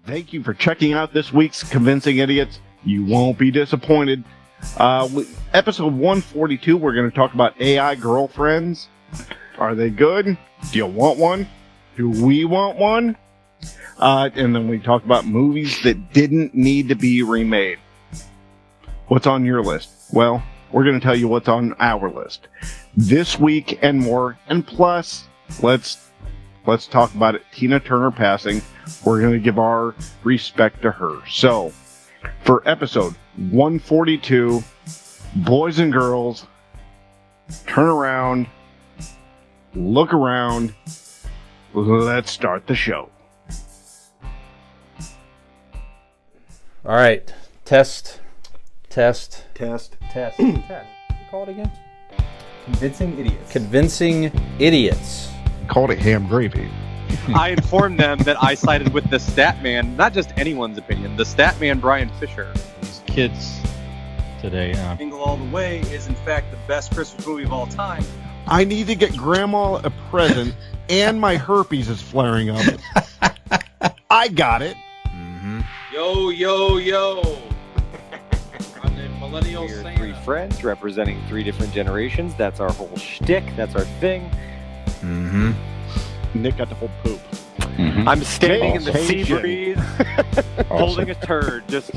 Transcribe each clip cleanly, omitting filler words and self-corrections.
Thank you for checking out this week's Convincing Idiots. You won't be disappointed. Episode 142, we're going to talk about AI girlfriends. Are they good? Do you want one? Do we want one? And then we talk about movies that didn't need to be remade. What's on your list? Well, we're going to tell you what's on our list this week and more. And plus, let's talk about it. Tina Turner passing. We're going to give our respect to her. So, for episode 142, boys and girls, turn around, look around. Let's start the show. All right. Test. Test. Call it again? Convincing Idiots. Convincing Idiots. Called it ham gravy. I informed them that I sided with the stat man, not just anyone's opinion, the stat man Brian Fisher. These kids today. Jingle All the Way is in fact the best Christmas movie of all time. I need to get Grandma a present, and my herpes is flaring up. I got it. Mm-hmm. Yo. I'm the millennial We're Santa. three friends representing three different generations. That's our whole shtick. That's our thing. Mm-hmm. Nick got the whole poop. Mm-hmm. I'm standing in the sea Awesome. breeze, holding a turd, just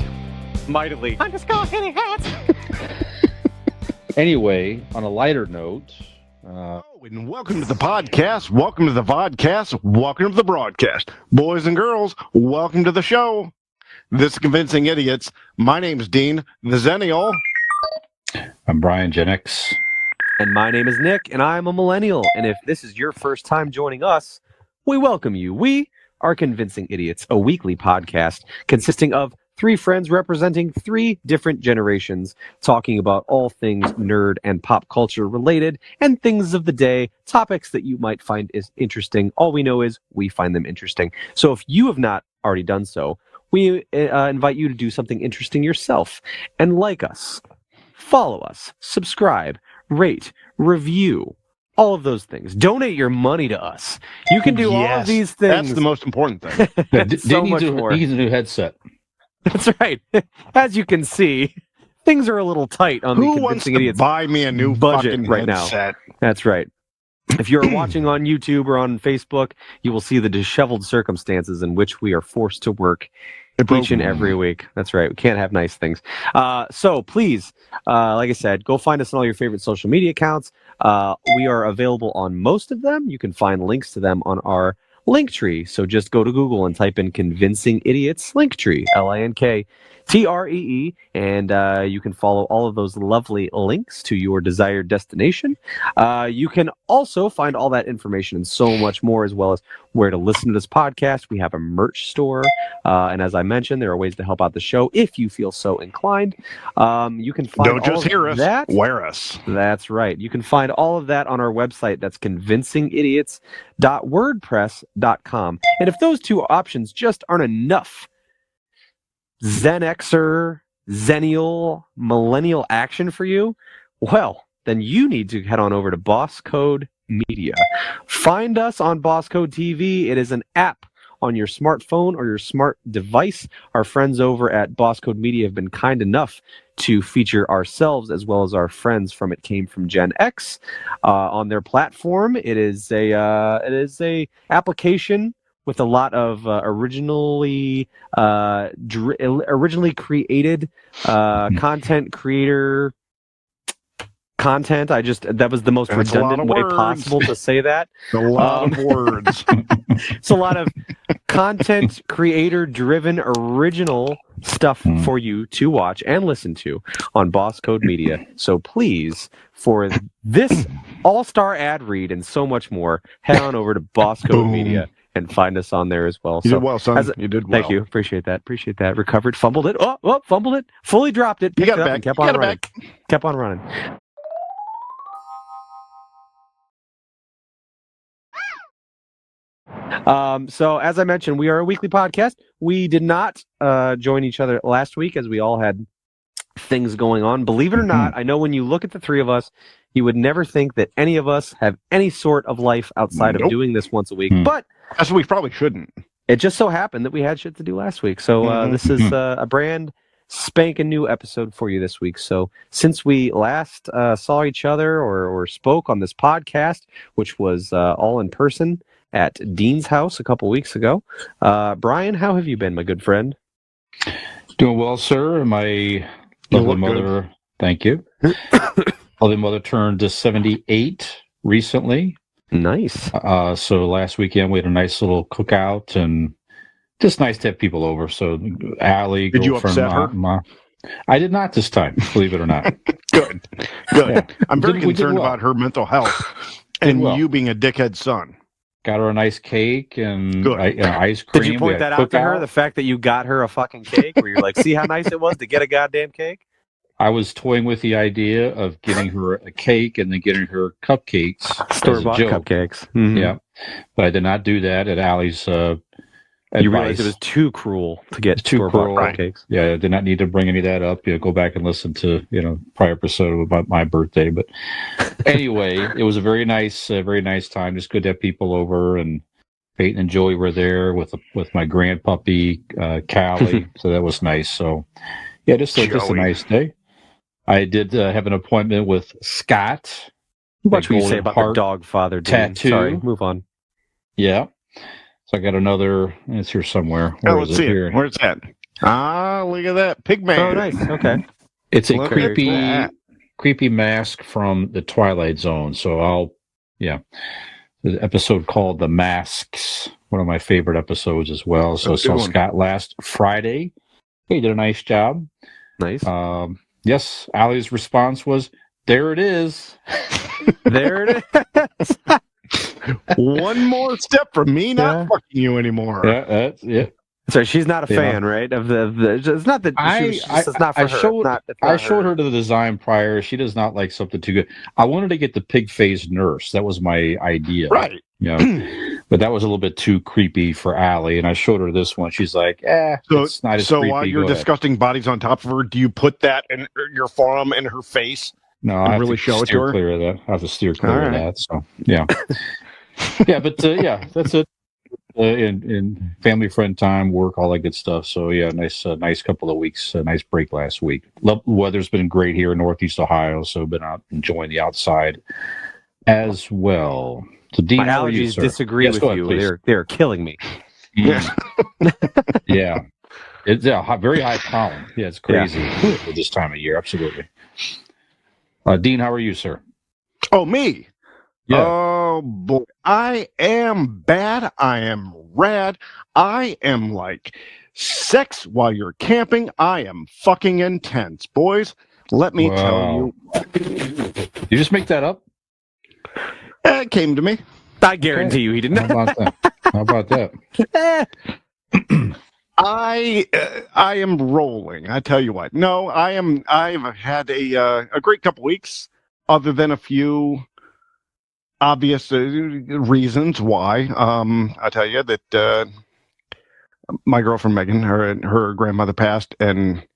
mightily. I'm just going hitting hats. Anyway, on a lighter note, And welcome to the podcast. Welcome to the vodcast. Welcome to the broadcast. Boys and girls, welcome to the show. This is Convincing Idiots. My name's Dean, the Zennial. I'm Brian Gen X. And my name is Nick, and I'm a millennial. And if this is your first time joining us, we welcome you. We are Convincing Idiots, a weekly podcast consisting of three friends representing three different generations, talking about all things nerd and pop culture related, and things of the day, topics that you might find is interesting. All we know is we find them interesting. So if you have not already done so, we invite you to do something interesting yourself and like us, follow us, subscribe, rate, review, all of those things. Donate your money to us. You can do all of these things. That's the most important thing. So much more. He needs a new headset. That's right. As you can see, things are a little tight on the Who wants Convincing to Idiots buy me a new budget fucking right now. headset? That's right. If you're watching on YouTube or on Facebook, you will see the disheveled circumstances in which we are forced to work each and every week. That's right. We can't have nice things. So please, like I said, go find us on all your favorite social media accounts. We are available on most of them. You can find links to them on our Linktree. So just go to Google and type in Convincing Idiots Linktree, LINKTREE, and you can follow all of those lovely links to your desired destination. You can also find all that information and so much more, as well as where to listen to this podcast. We have a merch store, and as I mentioned, there are ways to help out the show if you feel so inclined. You can find Don't all just of hear us, that. wear us. That's right. You can find all of that on our website. That's convincingidiots.wordpress.com. And if those two options just aren't enough, Gen Xer, Zennial, Millennial action for you, well, then you need to head on over to Boss Code Media. Find us on Boss Code TV. It is an app on your smartphone or your smart device. Our friends over at Boss Code Media have been kind enough to feature ourselves as well as our friends from It Came From Gen X on their platform. It is a application with a lot of originally created content creator content. That was the most That's redundant way possible to say that. A lot of words. It's a lot of content creator driven original stuff for you to watch and listen to on Boss Code Media. So please, for this all-star ad read and so much more, head on over to Boss Code Media and find us on there as well. You did well, son. You did well. Thank you. Appreciate that. Recovered. Fumbled it. Oh, fumbled it. Fully dropped it. Picked You got it up it back. and kept You on got it running. back. Kept on running. So as I mentioned, we are a weekly podcast. We did not join each other last week as we all had things going on. Believe it or not, I know when you look at the three of us, you would never think that any of us have any sort of life outside of doing this once a week. But That's what we probably shouldn't. It just so happened that we had shit to do last week. So this is a brand spanking new episode for you this week. So since we last saw each other or spoke on this podcast, which was all in person at Dean's house a couple weeks ago, Brian, how have you been, my good friend? Doing well, sir. My lovely mother, thank you. Lovely mother turned 78 recently. Nice. So last weekend we had a nice little cookout and just nice to have people over. So Allie, Did you girlfriend, upset her? I did not this time, believe it or not. Good. Yeah. I'm very We did concerned well. about her mental health Did and well. you being a dickhead son. Got her a nice cake and Good. ice cream. Did you point that out to her? The fact that you got her a fucking cake, where you're like, see how nice it was to get a goddamn cake? I was toying with the idea of getting her a cake and then getting her cupcakes. Store-bought cupcakes. Mm-hmm. Yeah. But I did not do that at Allie's You realized it was too cruel to get store-bought cupcakes. Yeah, I did not need to bring any of that up. Go back and listen to, prior episode about my birthday. But anyway, it was a very nice time. Just good to have people over, and Peyton and Joey were there with my grandpuppy, Callie. So that was nice. So yeah, just a nice day. I did have an appointment with Scott. What you say about the dog father tattoo? Sorry, move on. Yeah. So I got another. It's here somewhere. Let's see it. Where's that? Look at that. Pigman. Oh, nice. Okay. It's a creepy mask from the Twilight Zone. So the episode called The Masks. One of my favorite episodes as well. So I saw Scott last Friday. He did a nice job. Nice. Yes, Allie's response was, "There it is." There it is. One more step from me not fucking you anymore. Yeah, that's it. Sorry, she's not a fan, right? Of the it's not that it's not for her. I showed her the design prior. She does not like something too good. I wanted to get the pig-faced nurse. That was my idea. Right. But that was a little bit too creepy for Allie, and I showed her this one. She's like, it's not as creepy. So while you're disgusting bodies on top of her, do you put that in your forearm in her face? No, I have really to show it to her. Clear of that. I have to steer clear of that. So yeah, that's it. In family, friend time, work, all that good stuff. So yeah, nice couple of weeks. Nice break last week. Weather's been great here in Northeast Ohio, so been out enjoying the outside as well. So Dean, my allergies disagree with you. They're killing me. Yeah. Yeah. It's very high pollen. Yeah, it's crazy at this time of year. Absolutely. Dean, how are you, sir? Oh, me? Yeah. Oh, boy. I am bad. I am rad. I am like sex while you're camping. I am fucking intense. Boys, let me tell you. You just make that up? It came to me. I guarantee you he didn't. How about that? I am rolling. I tell you what. No, I've had a great couple weeks, other than a few obvious reasons why. I tell you that my girlfriend Megan, her grandmother passed, and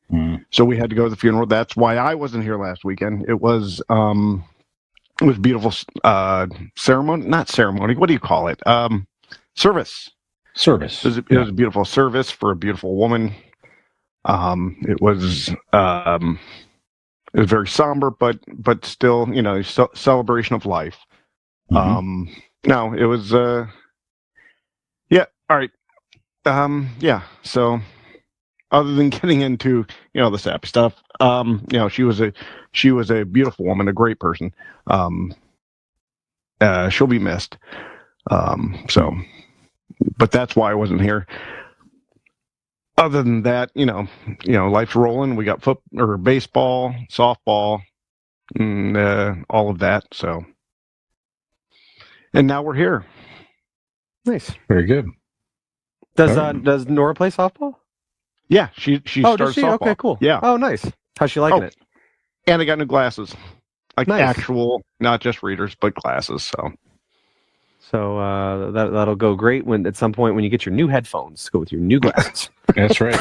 so we had to go to the funeral. That's why I wasn't here last weekend. It was beautiful ceremony, not ceremony. What do you call it? Service. Service. It was a beautiful service for a beautiful woman. It was very somber, but still, celebration of life. No, it was yeah. All right. Yeah. So, other than getting into the sappy stuff, she was a beautiful woman, a great person. She'll be missed. So, but that's why I wasn't here. Other than that, life's rolling. We got baseball, softball, and all of that. So, and now we're here. Nice, very good. Does Nora play softball? Yeah, she started softball. Okay, cool. Yeah. Oh, nice. How's she liking it? And I got new glasses, like nice. Actual, not just readers, but glasses. So that'll go great at some point when you get your new headphones. Go with your new glasses. That's right.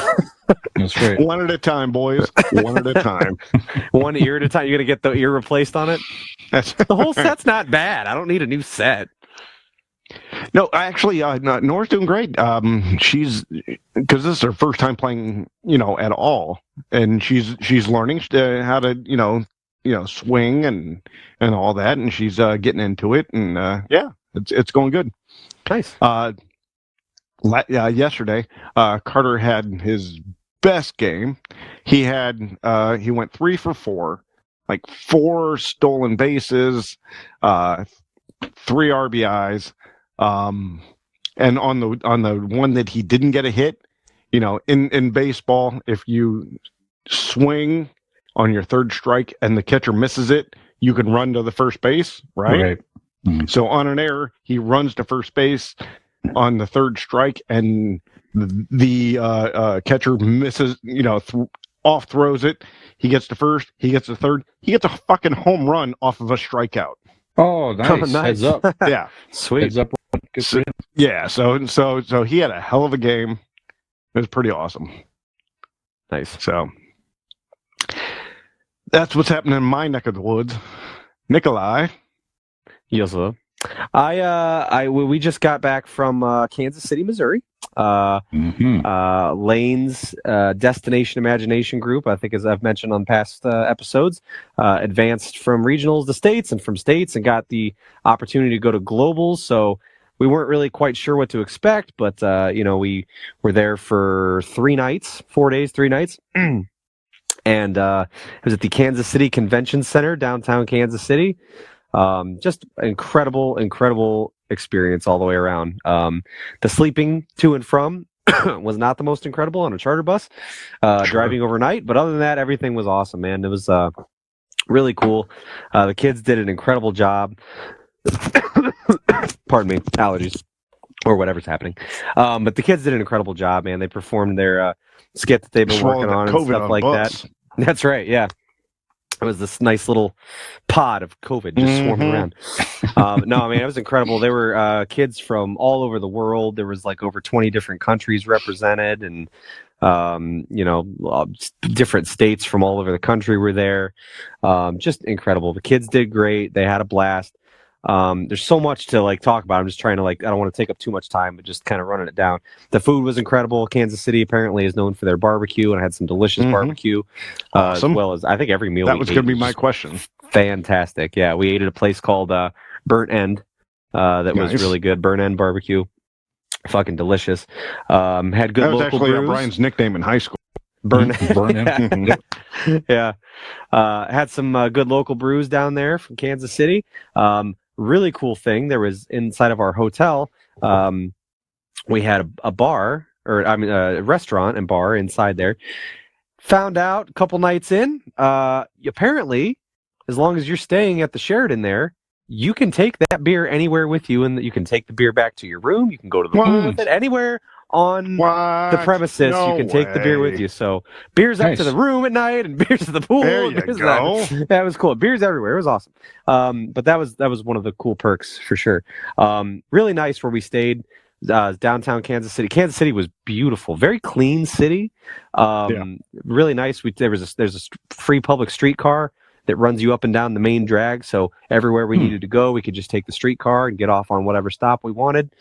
That's right. One at a time, boys. One at a time. One ear at a time. You're gonna get the ear replaced on it. The whole set's not bad. I don't need a new set. No, actually, Nora's doing great. She's because this is her first time playing, at all, and she's learning how to, swing and all that, and she's getting into it, and yeah, it's going good. Nice. Yesterday, Carter had his best game. He went 3 for 4, like 4 stolen bases, 3 RBIs. And on the one that he didn't get a hit, in baseball, if you swing on your third strike and the catcher misses it, you can run to the first base, right? So on an error, he runs to first base on the third strike, and the catcher misses, off throws it. He gets to first, he gets to third, he gets a fucking home run off of a strikeout. Oh, nice. Oh, nice. Heads up. Yeah, Sweet. Heads up. Good for him. yeah. So he had a hell of a game. It was pretty awesome. Nice. So that's what's happening in my neck of the woods. Nikolai. Yes, sir. We just got back from Kansas City, Missouri. Lane's Destination Imagination group, I think, as I've mentioned on past episodes, advanced from regionals to states and from states and got the opportunity to go to globals. So we weren't really quite sure what to expect, but we were there for 4 days, 3 nights. And it was at the Kansas City Convention Center, downtown Kansas City. Just incredible experience all the way around. The sleeping to and from was not the most incredible on a charter bus, driving overnight, but other than that, everything was awesome, man. It was really cool. The kids did an incredible job. Pardon me, allergies or whatever's happening. But the kids did an incredible job, man. They performed their skit that they've been working on and stuff like that. That's right, yeah. It was this nice little pod of COVID just swarming around. No, I mean, it was incredible. There were kids from all over the world. There was like over 20 different countries represented, and different states from all over the country were there. Just incredible. The kids did great. They had a blast. There's so much to talk about. I'm just trying to I don't want to take up too much time, but just kind of running it down. The food was incredible. Kansas City apparently is known for their barbecue, and I had some delicious barbecue, awesome. As well as I think every meal. That was going to be my question. Fantastic. Yeah, we ate at a place called Burnt End. That was really good. Burnt End barbecue, fucking delicious. Had good that was local actually brews. Brian's nickname in high school. Burn End. Yeah. Had some good local brews down there from Kansas City. Really cool thing. There was inside of our hotel, we had a bar, a restaurant and bar inside there. Found out a couple nights in, apparently, as long as you're staying at the Sheraton there, you can take that beer anywhere with you, and you can take the beer back to your room. You can go to the pool with it anywhere on the premises. You can take the beer with you. So beers up to the room at night, and beers to the pool. There you go. That was cool. Beers everywhere. It was awesome. But that was one of the cool perks for sure. Really nice where we stayed. Downtown Kansas City. Kansas City was beautiful, very clean city. Really nice. There's a free public streetcar that runs you up and down the main drag. So everywhere we needed to go, we could just take the streetcar and get off on whatever stop we wanted.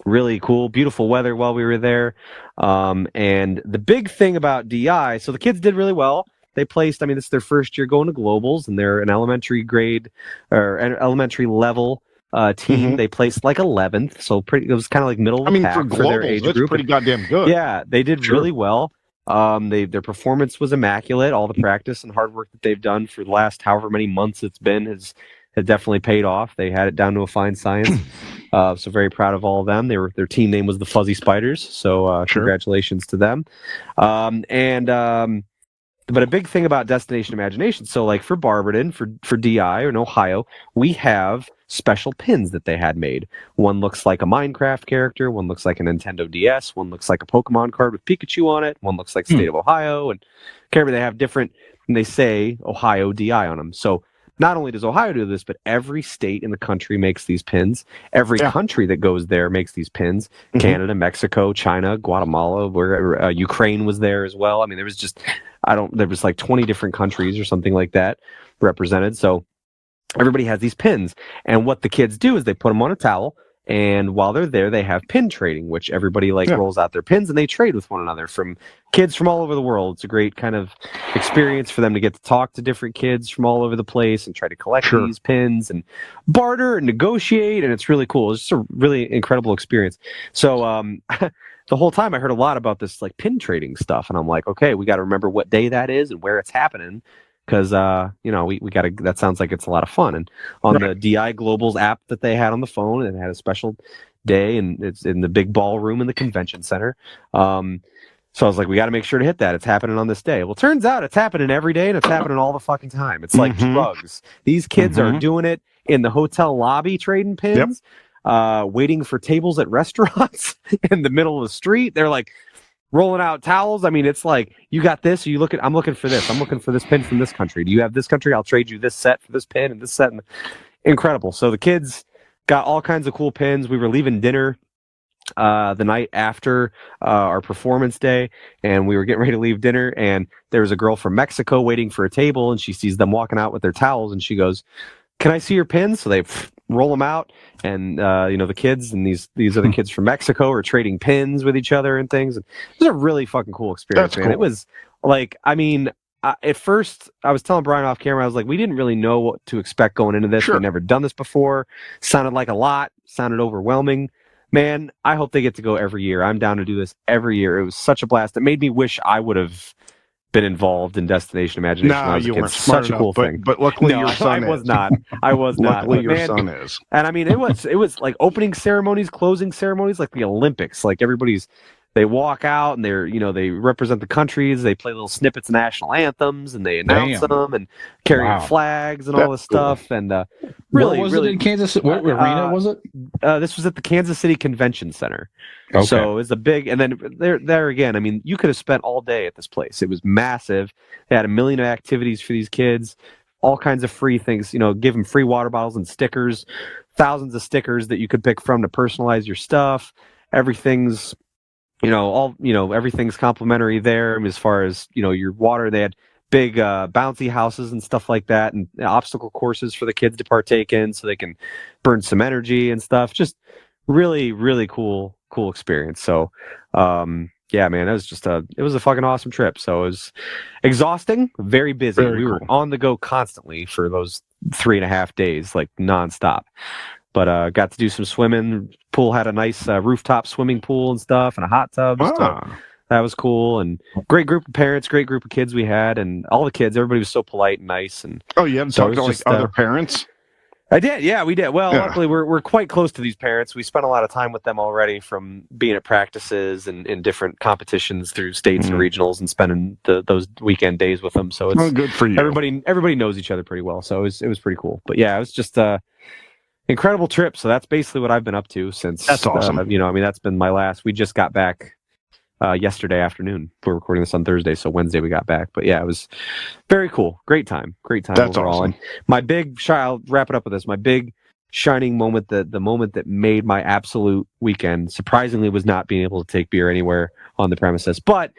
Really cool, beautiful weather while we were there. And the big thing about DI, so the kids did really well. They placed, this is their first year going to globals, and they're an elementary grade or an elementary level team. They placed 11th, so it was kind of middle of the pack for their age that's group. Pretty goddamn good. Yeah, they did really well. Their performance was immaculate. All the practice and hard work that they've done for the last however many months it's been has definitely paid off. They had it down to a fine science. So very proud of all of them. Their team name was the Fuzzy Spiders. So congratulations to them. But a big thing about Destination Imagination, so for Barberton, for DI or in Ohio, we have special pins that they had made. One looks like a Minecraft character, one looks like a Nintendo DS, one looks like a Pokemon card with Pikachu on it, one looks like State of Ohio, and they have different, and they say Ohio DI on them. So not only does Ohio do this, but every state in the country makes these pins. Every country that goes there makes these pins. Canada, Mexico, China, Guatemala, where Ukraine was there as well. There was 20 different countries or something like that represented. So everybody has these pins, and what the kids do is they put them on a towel, and while they're there they have pin trading, which everybody rolls out their pins and they trade with one another, from kids from all over the world. It's a great kind of experience for them to get to talk to different kids from all over the place and try to collect these pins and barter and negotiate, and it's really cool. It's just a really incredible experience. So the whole time I heard a lot about this pin trading stuff, and I'm like, okay, we got to remember what day that is and where it's happening, because we got to. That sounds like it's a lot of fun. And on the DI Globals app that they had on the phone, it had a special day, and it's in the big ballroom in the convention center. So I was like, we got to make sure to hit that. It's happening on this day. Well, turns out it's happening every day, and it's happening all the fucking time. It's like drugs. These kids are doing it in the hotel lobby, trading pins, waiting for tables at restaurants in the middle of the street. They're like rolling out towels. I mean, it's like, you got this, I'm looking for this. I'm looking for this pin from this country. Do you have this country? I'll trade you this set for this pin and this set. And incredible. So the kids got all kinds of cool pins. We were leaving dinner the night after our performance day, and we were getting ready to leave dinner, and there was a girl from Mexico waiting for a table, and she sees them walking out with their towels, and she goes, "Can I see your pins?" So they roll them out, and the kids and these other kids from Mexico are trading pins with each other and things. And it was a really fucking cool experience, man. Cool. It was at first I was telling Brian off camera, I was like, we didn't really know what to expect going into this. We'd never done this before. Sounded like a lot. Sounded overwhelming. Man, I hope they get to go every year. I'm down to do this every year. It was such a blast. It made me wish I would have been involved in Destination Imagination. No, you weren't smart enough, cool thing. But luckily your son I was not. I was not. Luckily your son is. And I mean, it was like opening ceremonies, closing ceremonies, like the Olympics. Like they walk out and they represent the countries. They play little snippets of national anthems and they announce them and carry flags and all this stuff. And really, was it in Kansas? What arena was it? This was at the Kansas City Convention Center. Okay. So it's a big, and then there again, I mean, you could have spent all day at this place. It was massive. They had 1 million activities for these kids, all kinds of free things, give them free water bottles and stickers, thousands of stickers that you could pick from to personalize your stuff. Everything's, everything's complimentary there. I mean, as far as, your water, they had big bouncy houses and stuff like that, and obstacle courses for the kids to partake in so they can burn some energy and stuff. Just really, really cool experience. So, yeah, man, it was a fucking awesome trip. So it was exhausting, very busy. We were on the go constantly for those 3.5 days, like nonstop. But got to do some swimming. Pool had a nice rooftop swimming pool and stuff, and a hot tub. So that was cool. And great group of parents, great group of kids we had, and all the kids. Everybody was so polite and nice. And you had to talk to other parents. I did, yeah, we did. Well, luckily we're quite close to these parents. We spent a lot of time with them already, from being at practices and in different competitions through states and regionals, and spending those weekend days with them. So it's good for you. Everybody knows each other pretty well, so it was pretty cool. But yeah, it was just incredible trip. So that's basically what I've been up to since. That's awesome. That's been my last. We just got back yesterday afternoon. We're recording this on Thursday, so Wednesday we got back. But yeah, it was very cool. Great time that's overall. Awesome. And my big I'll wrap it up with this. My big shining moment, the moment that made my absolute weekend, surprisingly, was not being able to take beer anywhere on the premises. But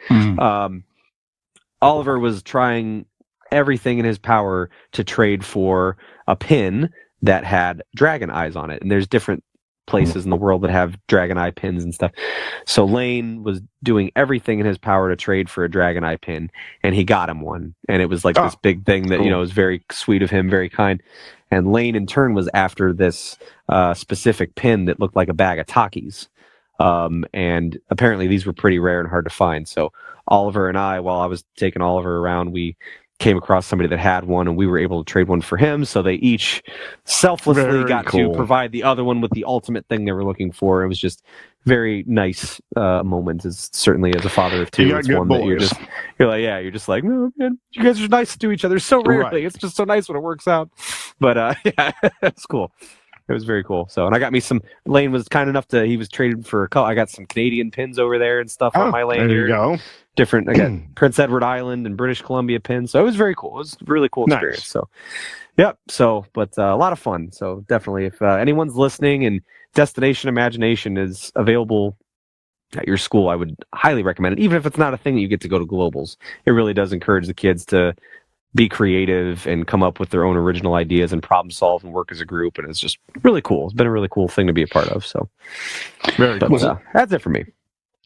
Oliver was trying everything in his power to trade for a pin that had dragon eyes on it. And there's different places in the world that have dragon eye pins and stuff. So Lane was doing everything in his power to trade for a dragon eye pin, and he got him one. And it was like this big thing that, was very sweet of him, very kind. And Lane in turn was after this specific pin that looked like a bag of Takis. And apparently these were pretty rare and hard to find. So Oliver and I, while I was taking Oliver around, we came across somebody that had one, and we were able to trade one for him. So they each selflessly got to provide the other one with the ultimate thing they were looking for. It was just very nice moment. As certainly as a father of two, it's one that you're just like, no, man, you guys are nice to each other so rarely. Right. It's just so nice when it works out. But yeah, it's cool. It was very cool. So, and I got me Lane was kind enough he was traded for I got some Canadian pins over there and stuff on my lanyard. There you go. Different, again, Prince Edward Island and British Columbia pins. So it was very cool. It was a really cool experience. Nice. So, yep. So, but a lot of fun. So definitely, if anyone's listening and Destination Imagination is available at your school, I would highly recommend it. Even if it's not a thing that you get to go to Globals, it really does encourage the kids to be creative and come up with their own original ideas and problem solve and work as a group, and it's just really cool. It's been a really cool thing to be a part of. So, Very cool. that's it for me.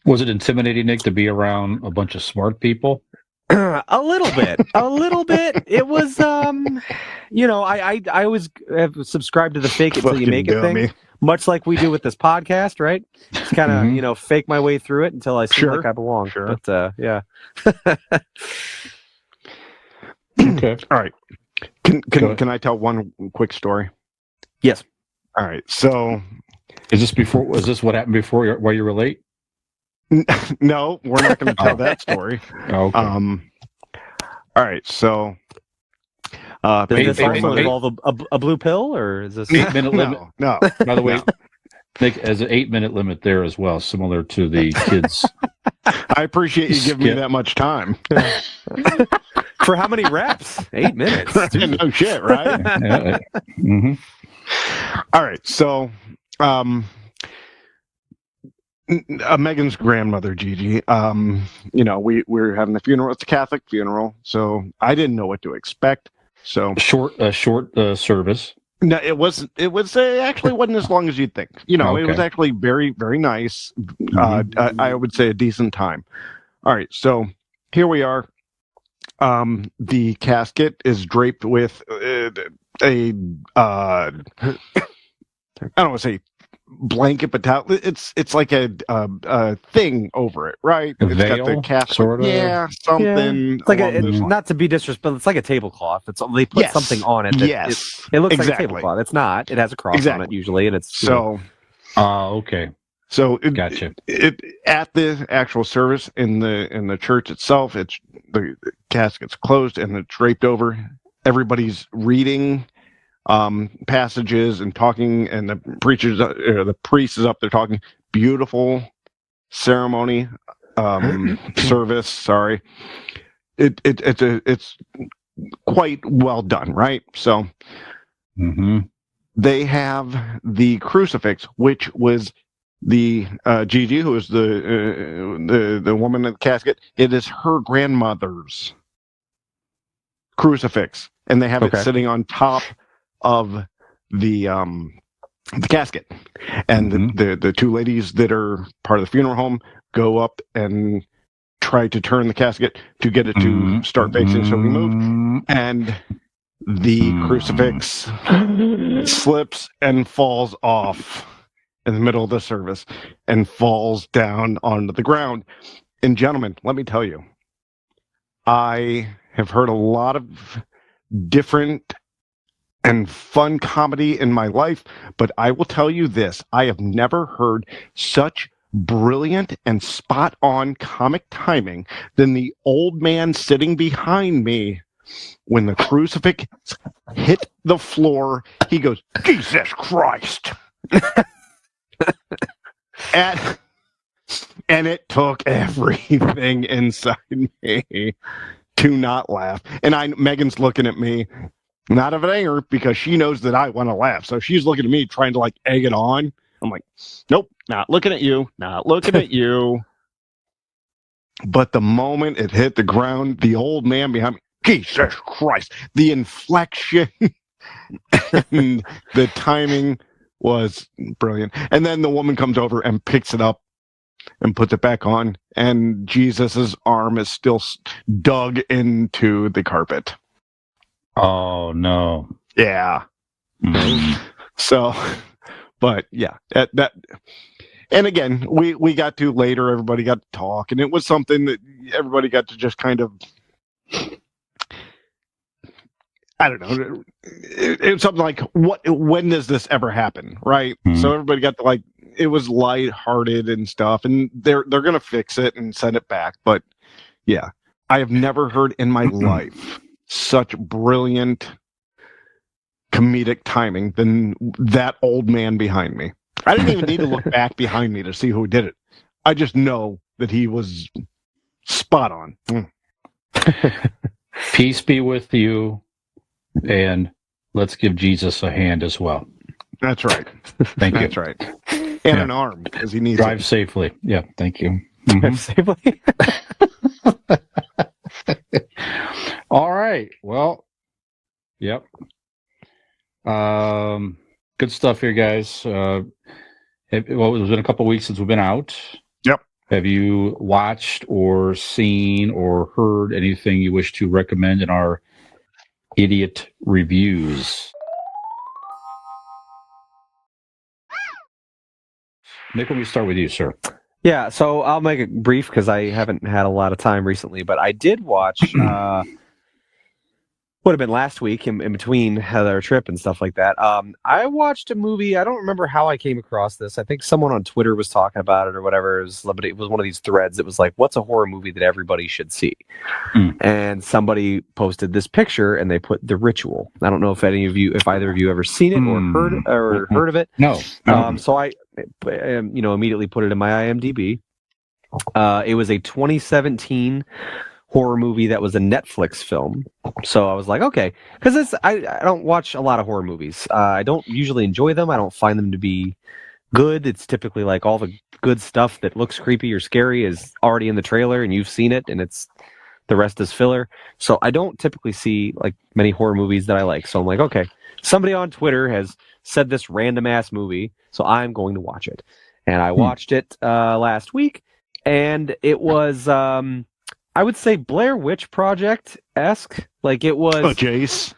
Was it intimidating, Nick, to be around a bunch of smart people? A little bit. It was, I always have subscribed to the fake it till you make it thing, much like we do with this podcast, right? Just kind of, fake my way through it until I seem like I belong. Sure. But, yeah. Okay. All right. Can I tell one quick story? Yes. All right. So, Was this what happened before while you were late? no, we're not going to tell that story. Okay. All right. So, Does this also wait. involve a blue pill, or is this 8-minute limit. No. By the way, Nick has an 8-minute limit there as well, similar to the kids. I appreciate you giving me that much time. For how many reps? 8 minutes. No shit, right? Mm-hmm. All right. So, Megan's grandmother, Gigi, we were having the funeral. It's a Catholic funeral, so I didn't know what to expect. So Short service. no, it wasn't. It was actually wasn't as long as you'd think. It was Okay. actually very, very nice. I would say a decent time. All right, so here we are. The casket is draped with I don't want to say blanket, but it's like a thing over it, right? A It's veil, got the casket, sorta? yeah, something. It's like along those lines. not to be disrespectful, it's like a tablecloth. They put Yes. something on it. That Yes, it looks like a exactly. tablecloth. It's not. It has a cross on Exactly. it usually, and it's So, Okay. Gotcha. It at the actual service in the church itself, it's the casket's closed and it's draped over. Everybody's reading passages and talking, and the the priest is up there talking. Beautiful ceremony, service. Sorry, it's quite well done, right? So Mm-hmm. they have the crucifix, which was the Gigi, who is the woman in the casket. It is her grandmother's crucifix, and they have it sitting on top of the casket. And the two ladies that are part of the funeral home go up and try to turn the casket to get it to start facing so we move, and the crucifix slips and falls off in the middle of the service and falls down onto the ground. And gentlemen, let me tell you, I have heard a lot of different and fun comedy in my life, but I will tell you this: I have never heard such brilliant and spot on comic timing than the old man sitting behind me. When the crucifix hit the floor, he goes, "Jesus Christ!" and it took everything inside me to not laugh. And Megan's looking at me, not of anger, because she knows that I want to laugh. So she's looking at me, trying to egg it on. I'm like, nope, not looking at you, not looking at you. But the moment it hit the ground, the old man behind me, Jesus Christ, the inflection and the timing was brilliant. And then the woman comes over and picks it up and puts it back on, and Jesus's arm is still dug into the carpet. Oh no. Yeah. Mm. So, but yeah, that and again, we got to later, everybody got to talk, and it was something that everybody got to just kind of, I don't know. It's something like, when does this ever happen? Right. Mm. So everybody got to it was lighthearted and stuff, and they're going to fix it and send it back. But yeah, I have never heard in my life such brilliant comedic timing than that old man behind me. I didn't even need to look back behind me to see who did it. I just know that he was spot on. Peace be with you, and let's give Jesus a hand as well. That's right. Thank you. That's right. And an arm, because he needs Drive it. safely. Yeah, thank you. Drive safely. All right. Well, yep. Good stuff here, guys. Well, it's been a couple weeks since we've been out. Yep. Have you watched or seen or heard anything you wish to recommend in our idiot reviews? Nick, let me start with you, sir. Yeah, so I'll make it brief because I haven't had a lot of time recently, but I did watch would have been last week in between our trip and stuff like that. I watched a movie. I don't remember how I came across this. I think someone on Twitter was talking about it or whatever. It was one of these threads. It was like, what's a horror movie that everybody should see? And somebody posted this picture and they put The Ritual. I don't know if either of you ever seen it or heard of it. No. So I, immediately put it in my IMDb. It was a 2017 horror movie that was a Netflix film. So I was like, okay, because I don't watch a lot of horror movies. I don't usually enjoy them. I don't find them to be good. It's typically like all the good stuff that looks creepy or scary is already in the trailer and you've seen it, and the rest is filler. So I don't typically see like many horror movies that I like. So I'm like, okay, somebody on Twitter has said this random ass movie, so I'm going to watch it. And I watched it last week, and it was I would say Blair Witch Project-esque. Like it was. Oh, Jace.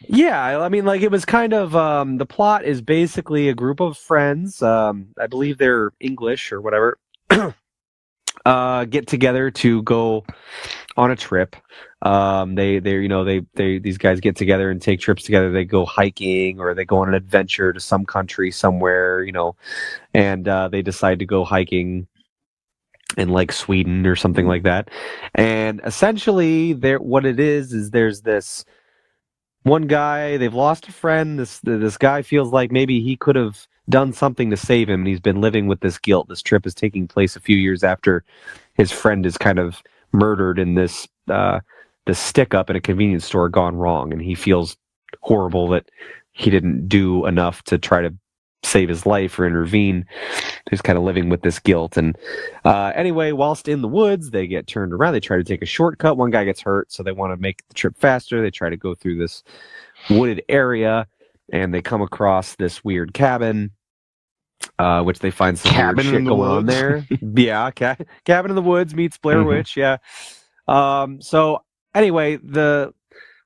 Yeah, I mean, like it was kind of the plot is basically a group of friends. I believe they're English or whatever. Get together to go on a trip. These guys get together and take trips together. They go hiking or they go on an adventure to some country somewhere, and they decide to go hiking in like Sweden or something like that. And essentially what it is there's this one guy, they've lost a friend. This guy feels like maybe he could have done something to save him, and he's been living with this guilt. This trip is taking place a few years after his friend is kind of murdered in this stick up in a convenience store gone wrong, and he feels horrible that he didn't do enough to try to save his life or intervene. He's kind of living with this guilt. And anyway, whilst in the woods, they get turned around. They try to take a shortcut. One guy gets hurt, so they want to make the trip faster. They try to go through this wooded area, and they come across this weird cabin, which they find some weird shit going on there. Yeah, cabin in the woods meets Blair Witch. Yeah. So anyway,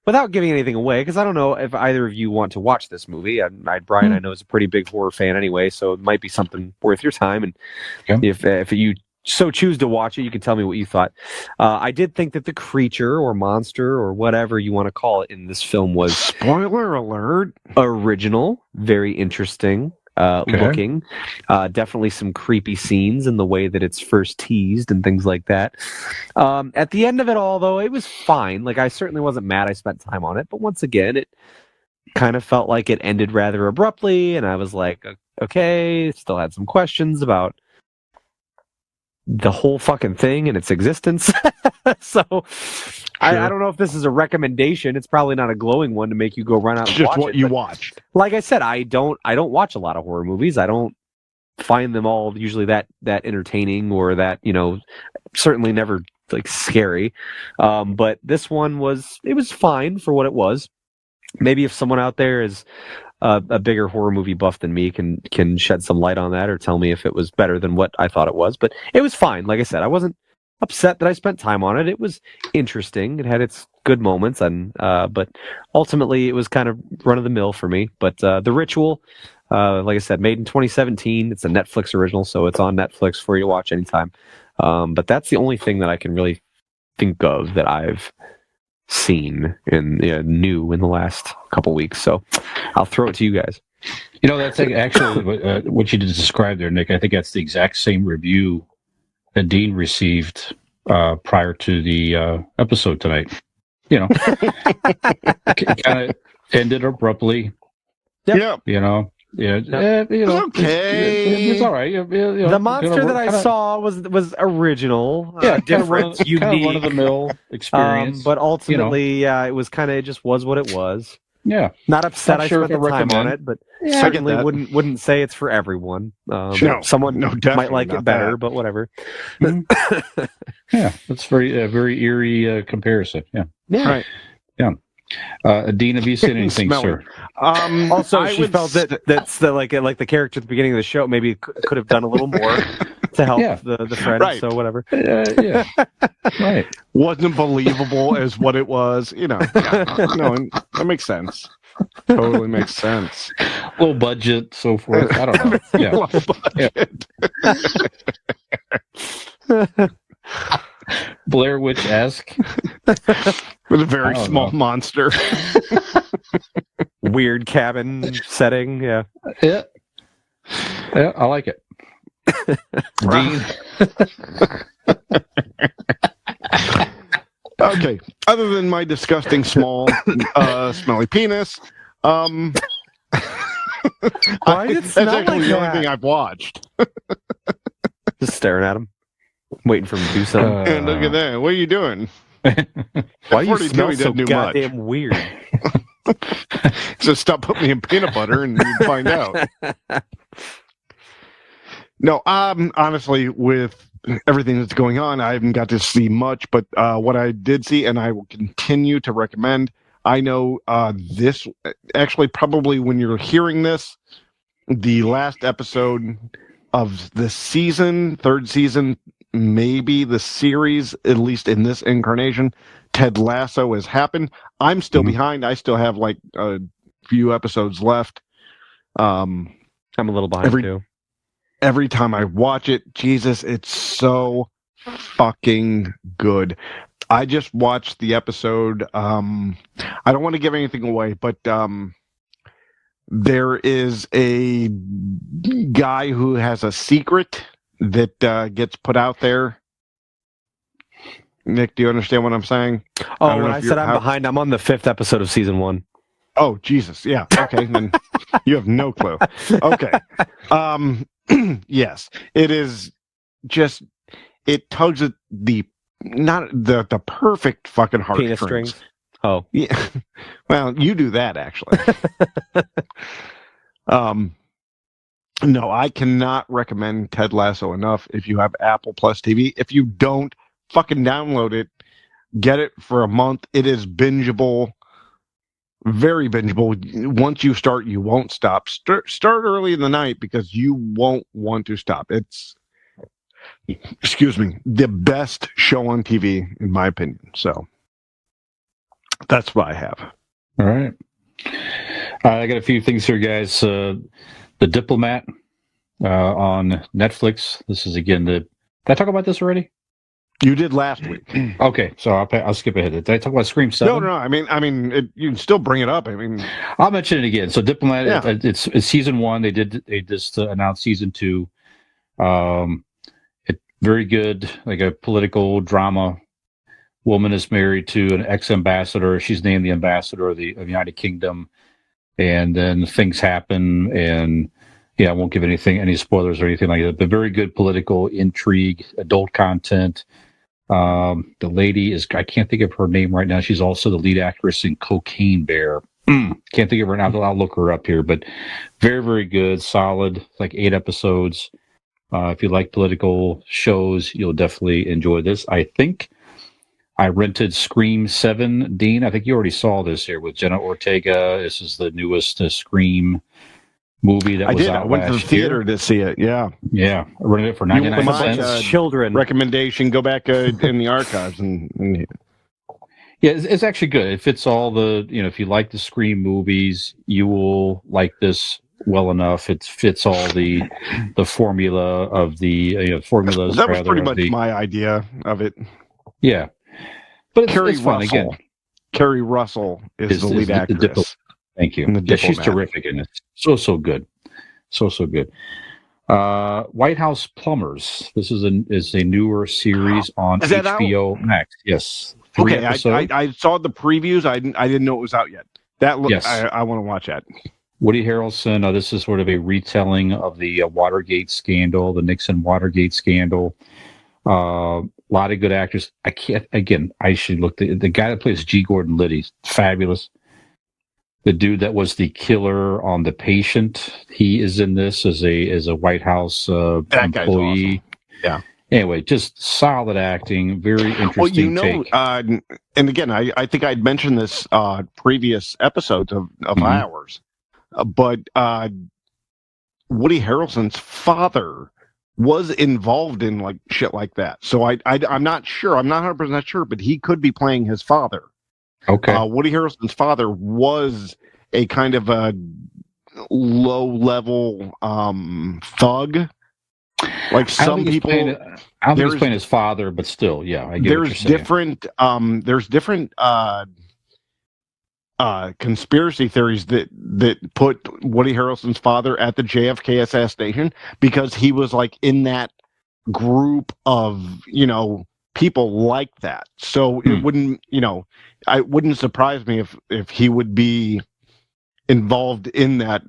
without giving anything away, because I don't know if either of you want to watch this movie. Brian, I know, is a pretty big horror fan anyway, so it might be something worth your time. And if you so choose to watch it, you can tell me what you thought. I did think that the creature or monster or whatever you want to call it in this film was, spoiler alert, original, very interesting. Looking, definitely some creepy scenes in the way that it's first teased and things like that. At the end of it all, though, it was fine. Like, I certainly wasn't mad I spent time on it, but once again, it kind of felt like it ended rather abruptly, and I was like, okay, still had some questions about the whole fucking thing and its existence. So I don't know if this is a recommendation. It's probably not a glowing one to make you go run out and just watch what it, you watched. Like I said, I don't watch a lot of horror movies. I don't find them all usually that entertaining or that, certainly never like scary. But this one was fine for what it was. Maybe if someone out there is a bigger horror movie buff than me can shed some light on that or tell me if it was better than what I thought it was. But it was fine. Like I said, I wasn't upset that I spent time on it. It was interesting. It had its good moments, and but ultimately it was kind of run of the mill for me. But The Ritual, like I said, made in 2017. It's a Netflix original, so it's on Netflix for you to watch anytime. But that's the only thing that I can really think of that I've seen new in the last couple weeks. So I'll throw it to you guys. That's actually what you just described there, Nick. I think that's the exact same review that Dean received prior to the episode tonight. It kind of ended abruptly. Yep. It's okay. It's all right. The monster that I saw was original, different, unique, kind of run of the mill experience. But ultimately, it was it just was what it was. Yeah, not upset. I spent the time on it, but certainly wouldn't say it's for everyone. Someone might like it better, but whatever. Yeah, that's very eerie comparison. Yeah. Right. Dean, have you seen anything, Smelly. sir? Also, I she would felt that that's the like the character at the beginning of the show maybe could have done a little more to help Yeah. the friend. Right. So whatever. Yeah. Right. wasn't believable as what it was. You know, yeah. No, that makes sense. Totally makes sense. Low budget, so forth. I don't know. Yeah. Low budget. Blair Witch-esque. With a very I don't small know. monster. Weird cabin setting. Yeah. Yeah. Yeah, I like it. Dean. Okay. Other than my disgusting small, smelly penis, Why did it that's smell actually like the only that? thing I've watched. Just staring at him, waiting for him to do something. And look at that. What are you doing? Why do you 42, smell he so doesn't do much. goddamn weird? So stop putting me in peanut butter and you'd find out. No, honestly, with everything that's going on, I haven't got to see much, but what I did see, and I will continue to recommend, I know this, actually, probably when you're hearing this, the last episode of the season, third season, maybe the series, at least in this incarnation, Ted Lasso has happened. I'm still behind. I still have like a few episodes left. I'm a little behind too. Every time I watch it, Jesus, it's so fucking good. I just watched the episode. I don't want to give anything away, but there is a guy who has a secret that gets put out there. Nick, do you understand what I'm saying? Oh, when I said I'm behind, I'm on the 5th episode of season 1. Oh, Jesus. Yeah. Okay. Then you have no clue. Okay. Yes, it is just, it tugs at not the perfect fucking Penis heartstrings. strings. Oh. Yeah. Well, you do that actually. No, I cannot recommend Ted Lasso enough. If you have Apple Plus TV, if you don't, fucking download it, get it for a month. It is bingeable, very bingeable. Once you start, you won't stop. Start early in the night because you won't want to stop. It's, excuse me, the best show on TV in my opinion. So that's what I have. All right. I got a few things here, guys. The Diplomat on Netflix. This is again did I talk about this already? You did last week. Okay, so I'll skip ahead. Did I talk about Scream 7? No. I mean, you can still bring it up. I mean, I'll mention it again. So Diplomat, Yeah. it's season 1. They just announced season 2. It very good, like a political drama. Woman is married to an ex-ambassador. She's named the ambassador of the United Kingdom, and then things happen. And yeah, I won't give any spoilers or anything like that. But very good political intrigue, adult content. The lady is, I can't think of her name right now. She's also the lead actress in Cocaine Bear. Can't think of her now. I'll look her up here, but very, very good, solid, like 8 episodes. If you like political shows, you'll definitely enjoy this. I think I rented Scream 7, Dean. I think you already saw this here with Jenna Ortega. This is the newest Scream movie that was out I went to the last theater year. to see it. Yeah. Yeah, I rented it for 99 want my, cents. Children. Recommendation: go back in the archives and Yeah, it's actually good. It fits all the, if you like the Scream movies, you will like this well enough. It fits all the formula of the formulas. that was rather, pretty of much the, my idea of it. yeah. But Carrie it's fun Russell. again. Carrie Russell is the lead actress. Thank you. And the Yeah, she's Diplomat. terrific in it. So good. So good. White House Plumbers. This is a newer series on Is that out? HBO Max. Yes. 3 Okay, episodes. I saw the previews. I didn't know it was out yet. That look, Yes. I want to watch that. Woody Harrelson. This is sort of a retelling of the Watergate scandal, the Nixon Watergate scandal. A lot of good actors. I should look. The guy that plays G. Gordon Liddy, fabulous. The dude that was the killer on The Patient, he is in this as a White House That guy's employee. awesome. Yeah. Anyway, just solid acting, very interesting take. and again, I think I'd mentioned this previous episodes of ours, but Woody Harrelson's father was involved in like shit like that. So I'm not sure. I'm not 100% sure, but he could be playing his father. Okay. Woody Harrelson's father was a kind of a low-level thug. Like some people, I don't think he's playing his father, but still, yeah, I get what you're saying. There's different conspiracy theories that put Woody Harrelson's father at the JFK assassination because he was like in that group of people like that. So it wouldn't it wouldn't surprise me if he would be involved in that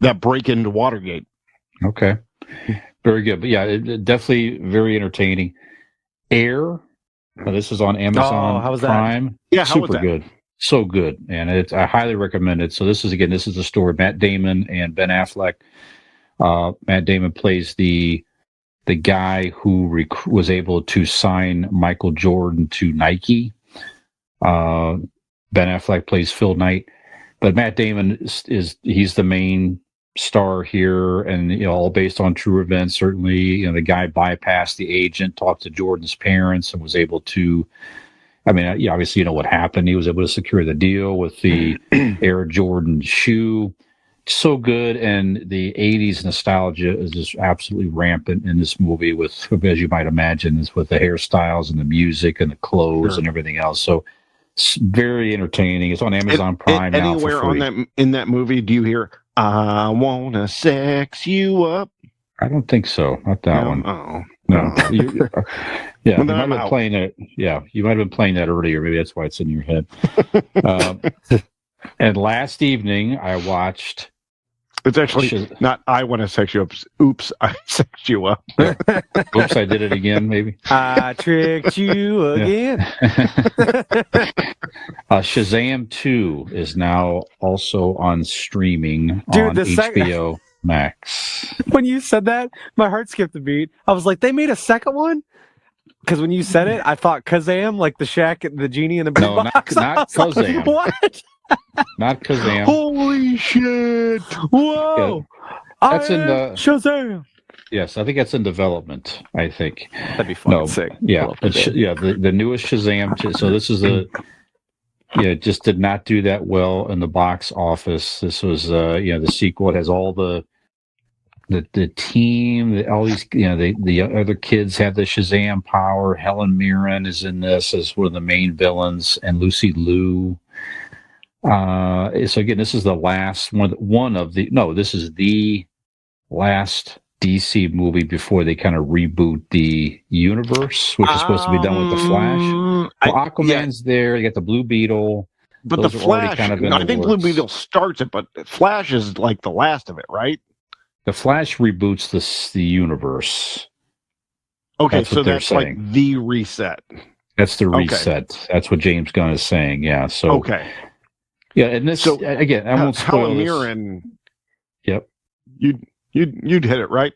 that break into Watergate. Okay, very good. But yeah, it definitely very entertaining. Air. This is on Amazon how was Prime. That? Yeah, how was super that? good, so good, and I highly recommend it. So this is the story. Matt Damon and Ben Affleck. Matt Damon plays the guy who was able to sign Michael Jordan to Nike. Ben Affleck plays Phil Knight, but Matt Damon he's the main star here, and all based on true events. Certainly, the guy bypassed the agent, talked to Jordan's parents, and was able to. I mean, obviously, what happened. He was able to secure the deal with the Air Jordan shoe. So good, and the 80s nostalgia is just absolutely rampant in this movie with, as you might imagine, is with the hairstyles and the music and the clothes and everything else. So it's very entertaining. It's on Amazon Prime now for free. Anywhere in that movie do you hear "I wanna sex you up"? I don't think so. Not that one. Oh. No. You might have been out. playing it. Yeah, you might have been playing that earlier. Maybe that's why it's in your head. And last evening I watched. It's actually not "I want to sex you up." Oops, I sexed you up. Oops, I did it again. Maybe I tricked you again. Shazam 2 is now also on streaming on HBO Max. When you said that, my heart skipped a beat. I was like, they made a second one? Because when you said it, I thought Kazam, like the Shaq, the genie in the big box. Not Kazam. Like, what? Not Kazam. Holy shit! Whoa! Yeah, that's in the Shazam. Yes, I think that's in development. I think that'd be fucking sick. Yeah, the newest Shazam. So this is it just did not do that well in the box office. This was the sequel. It has all the team, all these the other kids have the Shazam power. Helen Mirren is in this as one of the main villains, and Lucy Liu. So again, this is the last this is the last DC movie before they kind of reboot the universe, which is supposed to be done with the Flash. Aquaman's there. You got the Blue Beetle. But those the Flash, kind of I think Blue Beetle starts it, but Flash is like the last of it, right? The Flash reboots the universe. Okay, so that's like the reset. That's the reset. Okay. That's what James Gunn is saying. Yeah. So okay. Yeah, and this again, I won't spoil Helen Mirren. Yep. You'd hit it right.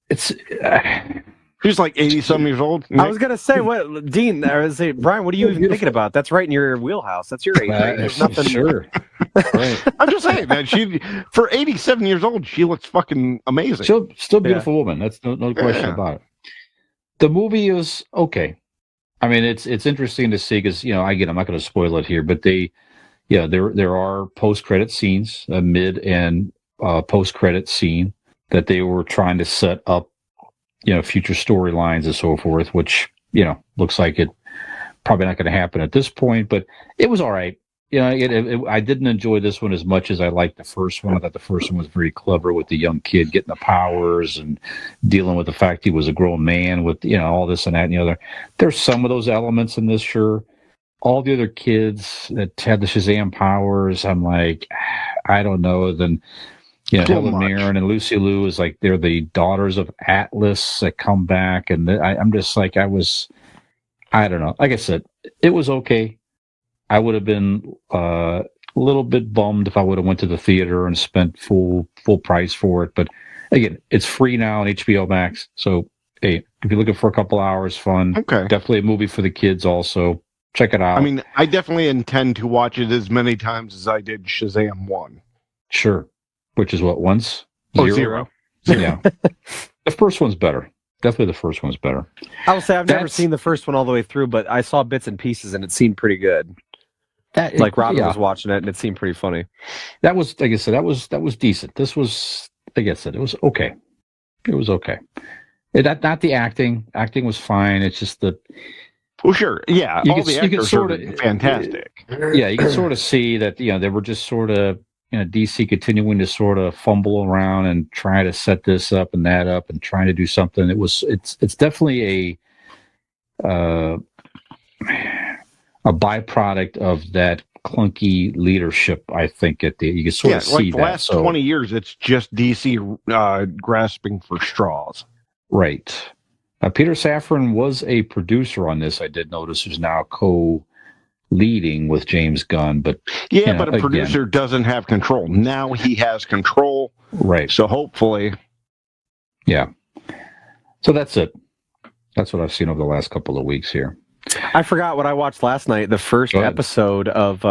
It's she's like 80-some years old. Nick. I was gonna say what Dean or say Brian. What are you even thinking about? That's right in your wheelhouse. That's your age. Right? There's nothing. Sure. Right. I'm just saying that she, for 87 years old, she looks fucking amazing. Still beautiful woman. That's no question about it. The movie is okay. I mean, it's interesting to see because again, I'm not going to spoil it here, but there are post-credit scenes, a mid and post-credit scene that they were trying to set up, future storylines and so forth, which looks like it probably not going to happen at this point, but it was all right. I didn't enjoy this one as much as I liked the first one. I thought the first one was very clever with the young kid getting the powers and dealing with the fact he was a grown man with, all this and that and the other. There's some of those elements in this, sure. All the other kids that had the Shazam powers, I'm like, I don't know. Then, Helen Mirren and Lucy Liu is like, they're the daughters of Atlas that come back. And I'm just like, I don't know. Like I said, it was okay. I would have been a little bit bummed if I would have went to the theater and spent full price for it, but again, it's free now on HBO Max. So, hey, if you're looking for a couple hours fun, Okay. definitely a movie for the kids also. Check it out. I mean, I definitely intend to watch it as many times as I did Shazam 1. Sure. Which is what, once? Oh, zero. Yeah. The first one's better. Definitely the first one's better. I will say I've never That's- seen the first one all the way through, but I saw bits and pieces and it seemed pretty good. Like Robin was watching it and it seemed pretty funny. That was, like I said, that was decent. This was, like I said, it was okay. It was okay. Not the acting. Acting was fine. It's just the... Well, sure. Yeah, You all could- the you could actors sorta- are fantastic. Yeah, you can sort of see that, they were just sort of, DC continuing to sort of fumble around and try to set this up and that up and trying to do something. It's definitely a byproduct of that clunky leadership. I think you can sort of see like the that. last 20 years, it's just DC grasping for straws. Right. Peter Safran was a producer on this. I did notice who's now co-leading with James Gunn, but Yeah, know, but a producer doesn't have control. Now he has control. right. So hopefully, Yeah. So that's it. That's what I've seen over the last couple of weeks here. I forgot what I watched last night. The first Go ahead. episode of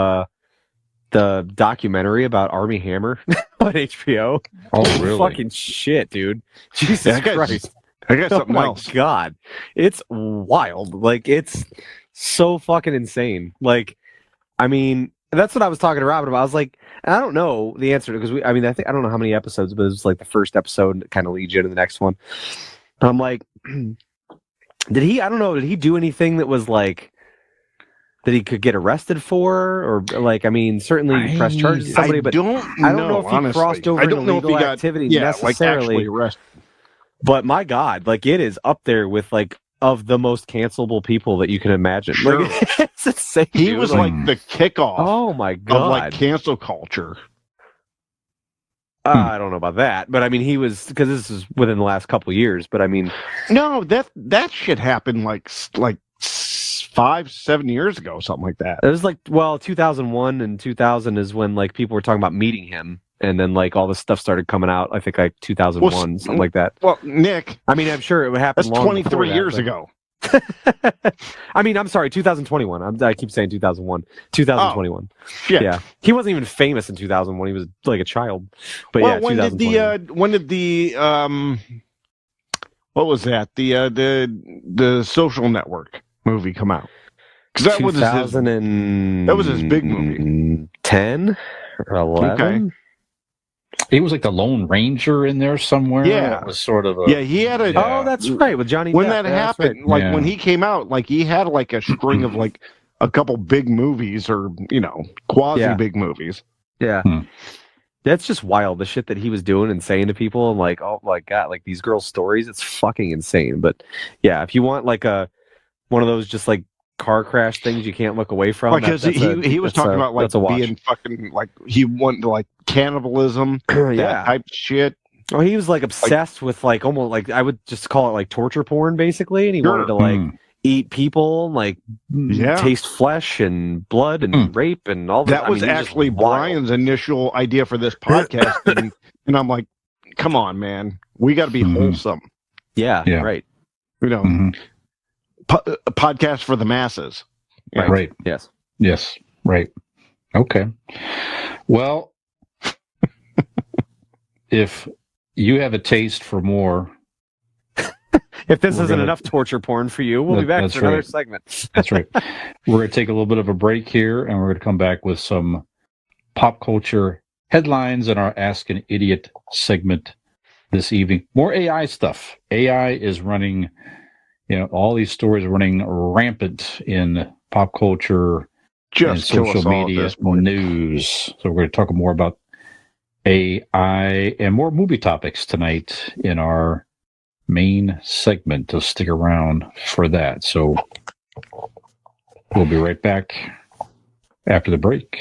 the documentary about Army Hammer on HBO. Oh, really? Fucking shit, dude. Jesus Yeah, Christ. I got Oh something my else. god. It's wild. Like, it's so fucking insane. Like, I mean, that's what I was talking to Robin about. I was like, and I don't know the answer because I don't know how many episodes, but it was like the first episode that kind of leads you to the next one. And I'm like, did he do anything that was like that he could get arrested for? Or like, I mean, certainly press charges to somebody, but I don't know if he honestly. crossed over I don't into know if he legal got activity like necessarily. actually arrested. But my God, like it is up there with like of the most cancelable people that you can imagine. Sure. Like, it's insane. He dude. was like, like the kickoff oh my of God. like cancel culture. I don't know about that, but I mean, he was because this is within the last couple of years. But I mean, No, that shit happened like 5-7 years ago, something like that. it was like 2001 and 2000 is when like people were talking about meeting him, and then like all this stuff started coming out. I think like 2001, Well, something like that. Well, Nick, I mean, I'm sure it would happen. that's long 23 before that, years but- ago. I mean, I'm sorry, 2021. I keep saying 2001. 2021. Shit. Yeah, he wasn't even famous in 2001. He was like a child. But Well, yeah, when did 2021. what was that? The Social Network movie come out? Because that was his 2000 big movie. 10 or 11. Okay. He was like the Lone Ranger in there somewhere. Yeah. It was sort of a... Yeah, he had a. Yeah. Oh, that's right, with Johnny When Depp. that Yeah, that's happened, right. like Yeah. when he came out, like he had like a string of like a couple big movies or quasi big movies. Yeah. Hmm. That's just wild, the shit that he was doing and saying to people, and like, oh my God, like these girls' stories, it's fucking insane. But yeah, if you want like one of those just like car crash things you can't look away from. Because he was talking about like that's a watch. being fucking like he wanted to like cannibalism, that Yeah. type of shit. Oh, he was like obsessed with like almost like I would just call it like torture porn basically, and he wanted to like eat people, like taste flesh and blood and rape and all That I was mean, he's just actually wild. Brian's initial idea for this podcast, and I'm like, come on, man, we got to be wholesome, Yeah, Yeah. right. Mhm. A podcast for the masses. Right. Yes. Yes. Right. Okay. Well, if you have a taste for more, If this We're isn't gonna- enough torture porn for you, we'll be back That's for another right. segment. that's right. We're going to take a little bit of a break here, and we're going to come back with some pop culture headlines in our Ask an Idiot segment this evening. More AI stuff. AI is running, all these stories are running rampant in pop culture Just and kill social us all at media this point. news. So we're going to talk more about AI and more movie topics tonight in our main segment. So stick around for that. So we'll be right back after the break.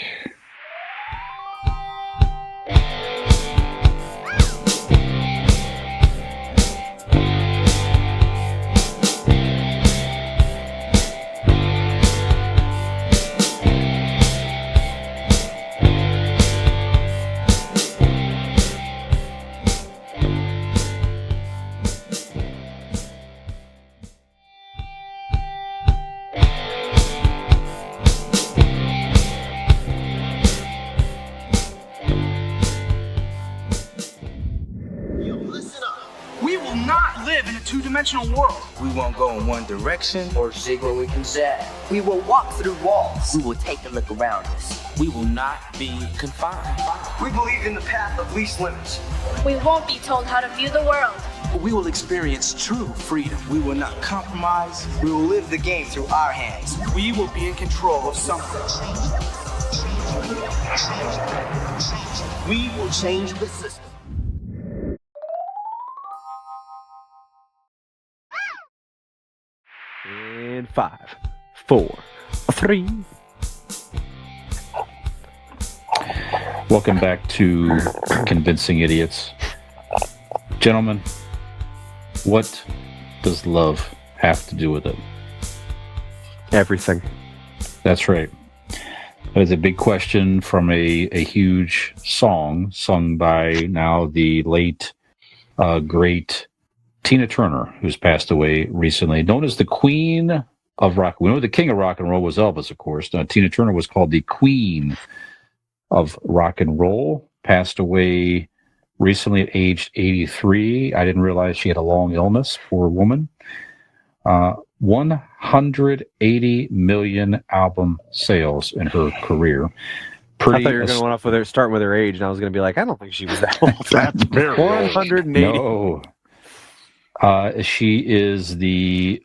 two-dimensional world. We won't go in one direction or zig where we can zag. We will walk through walls. We will take a look around us. We will not be confined. We believe in the path of least limits. We won't be told how to view the world. We will experience true freedom. We will not compromise. We will live the game through our hands. We will be in control of something. We will change the system. In 5, 4, 3. Welcome back to Convincing Idiots. Gentlemen, what does love have to do with it? Everything. That's right. That is a big question from a huge song sung by now the late, great Tina Turner, who's passed away recently, known as the Queen of Rock. We know the King of Rock and Roll was Elvis, of course. Tina Turner was called the Queen of Rock and Roll, passed away recently at age 83. I didn't realize she had a long illness, poor woman. 180 million album sales in her career. I thought you were going off with her, starting with her age, and I was going to be like, I don't think she was that old. That's very 180. No. She is the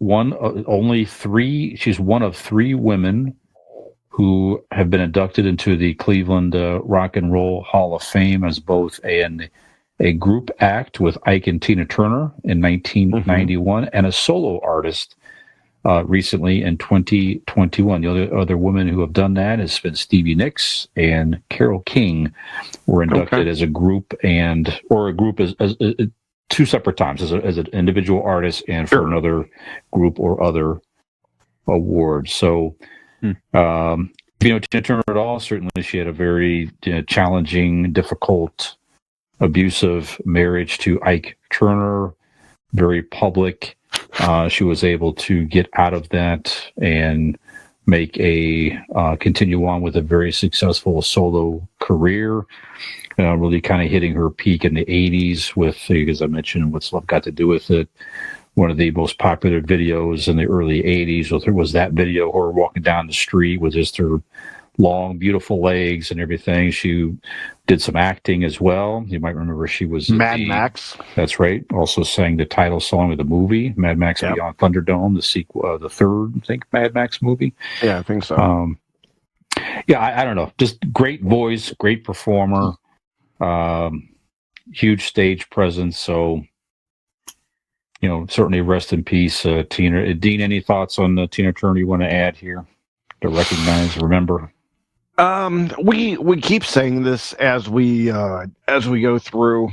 she's one of three women who have been inducted into the Cleveland Rock and Roll Hall of Fame as both a group act with Ike and Tina Turner in 1991 and a solo artist recently in 2021. The other women who have done that has been Stevie Nicks and Carole King were inducted as a group as two separate times as an individual artist and for another group or other award. So, if you know Tina Turner at all, certainly she had a very challenging, difficult, abusive marriage to Ike Turner, very public. She was able to get out of that and continue on with a very successful solo career. Really kind of hitting her peak in the 80s with, as I mentioned, What's Love Got to Do with It? One of the most popular videos in the early 80s was that video, her walking down the street with just her long, beautiful legs and everything. She did some acting as well. You might remember she was Mad Max. That's right. Also sang the title song of the movie, Mad Max Beyond Thunderdome, the sequel, the third, I think, Mad Max movie. Yeah, I think so. I don't know. Just great voice, great performer, huge stage presence. So, certainly rest in peace, Tina. Dean, any thoughts on Tina Turner you want to add here to remember? We keep saying this as we go through,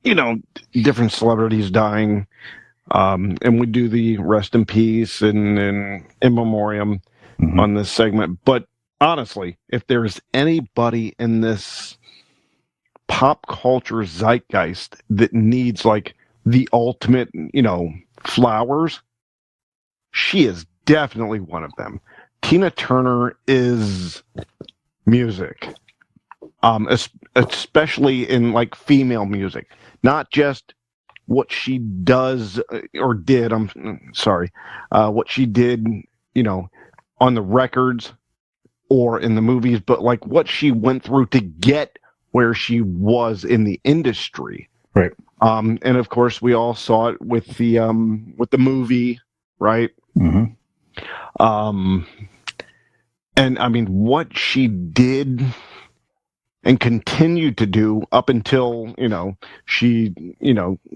different celebrities dying, and we do the rest in peace and in memoriam on this segment. But honestly, if there's anybody in this pop culture zeitgeist that needs like the ultimate, flowers, she is definitely one of them. Tina Turner is music, especially in like female music, not just what she does or did. What she did, on the records or in the movies, but like what she went through to get where she was in the industry. Right. And of course, we all saw it with the movie, right? Mm-hmm. And I mean, what she did and continued to do up until, she,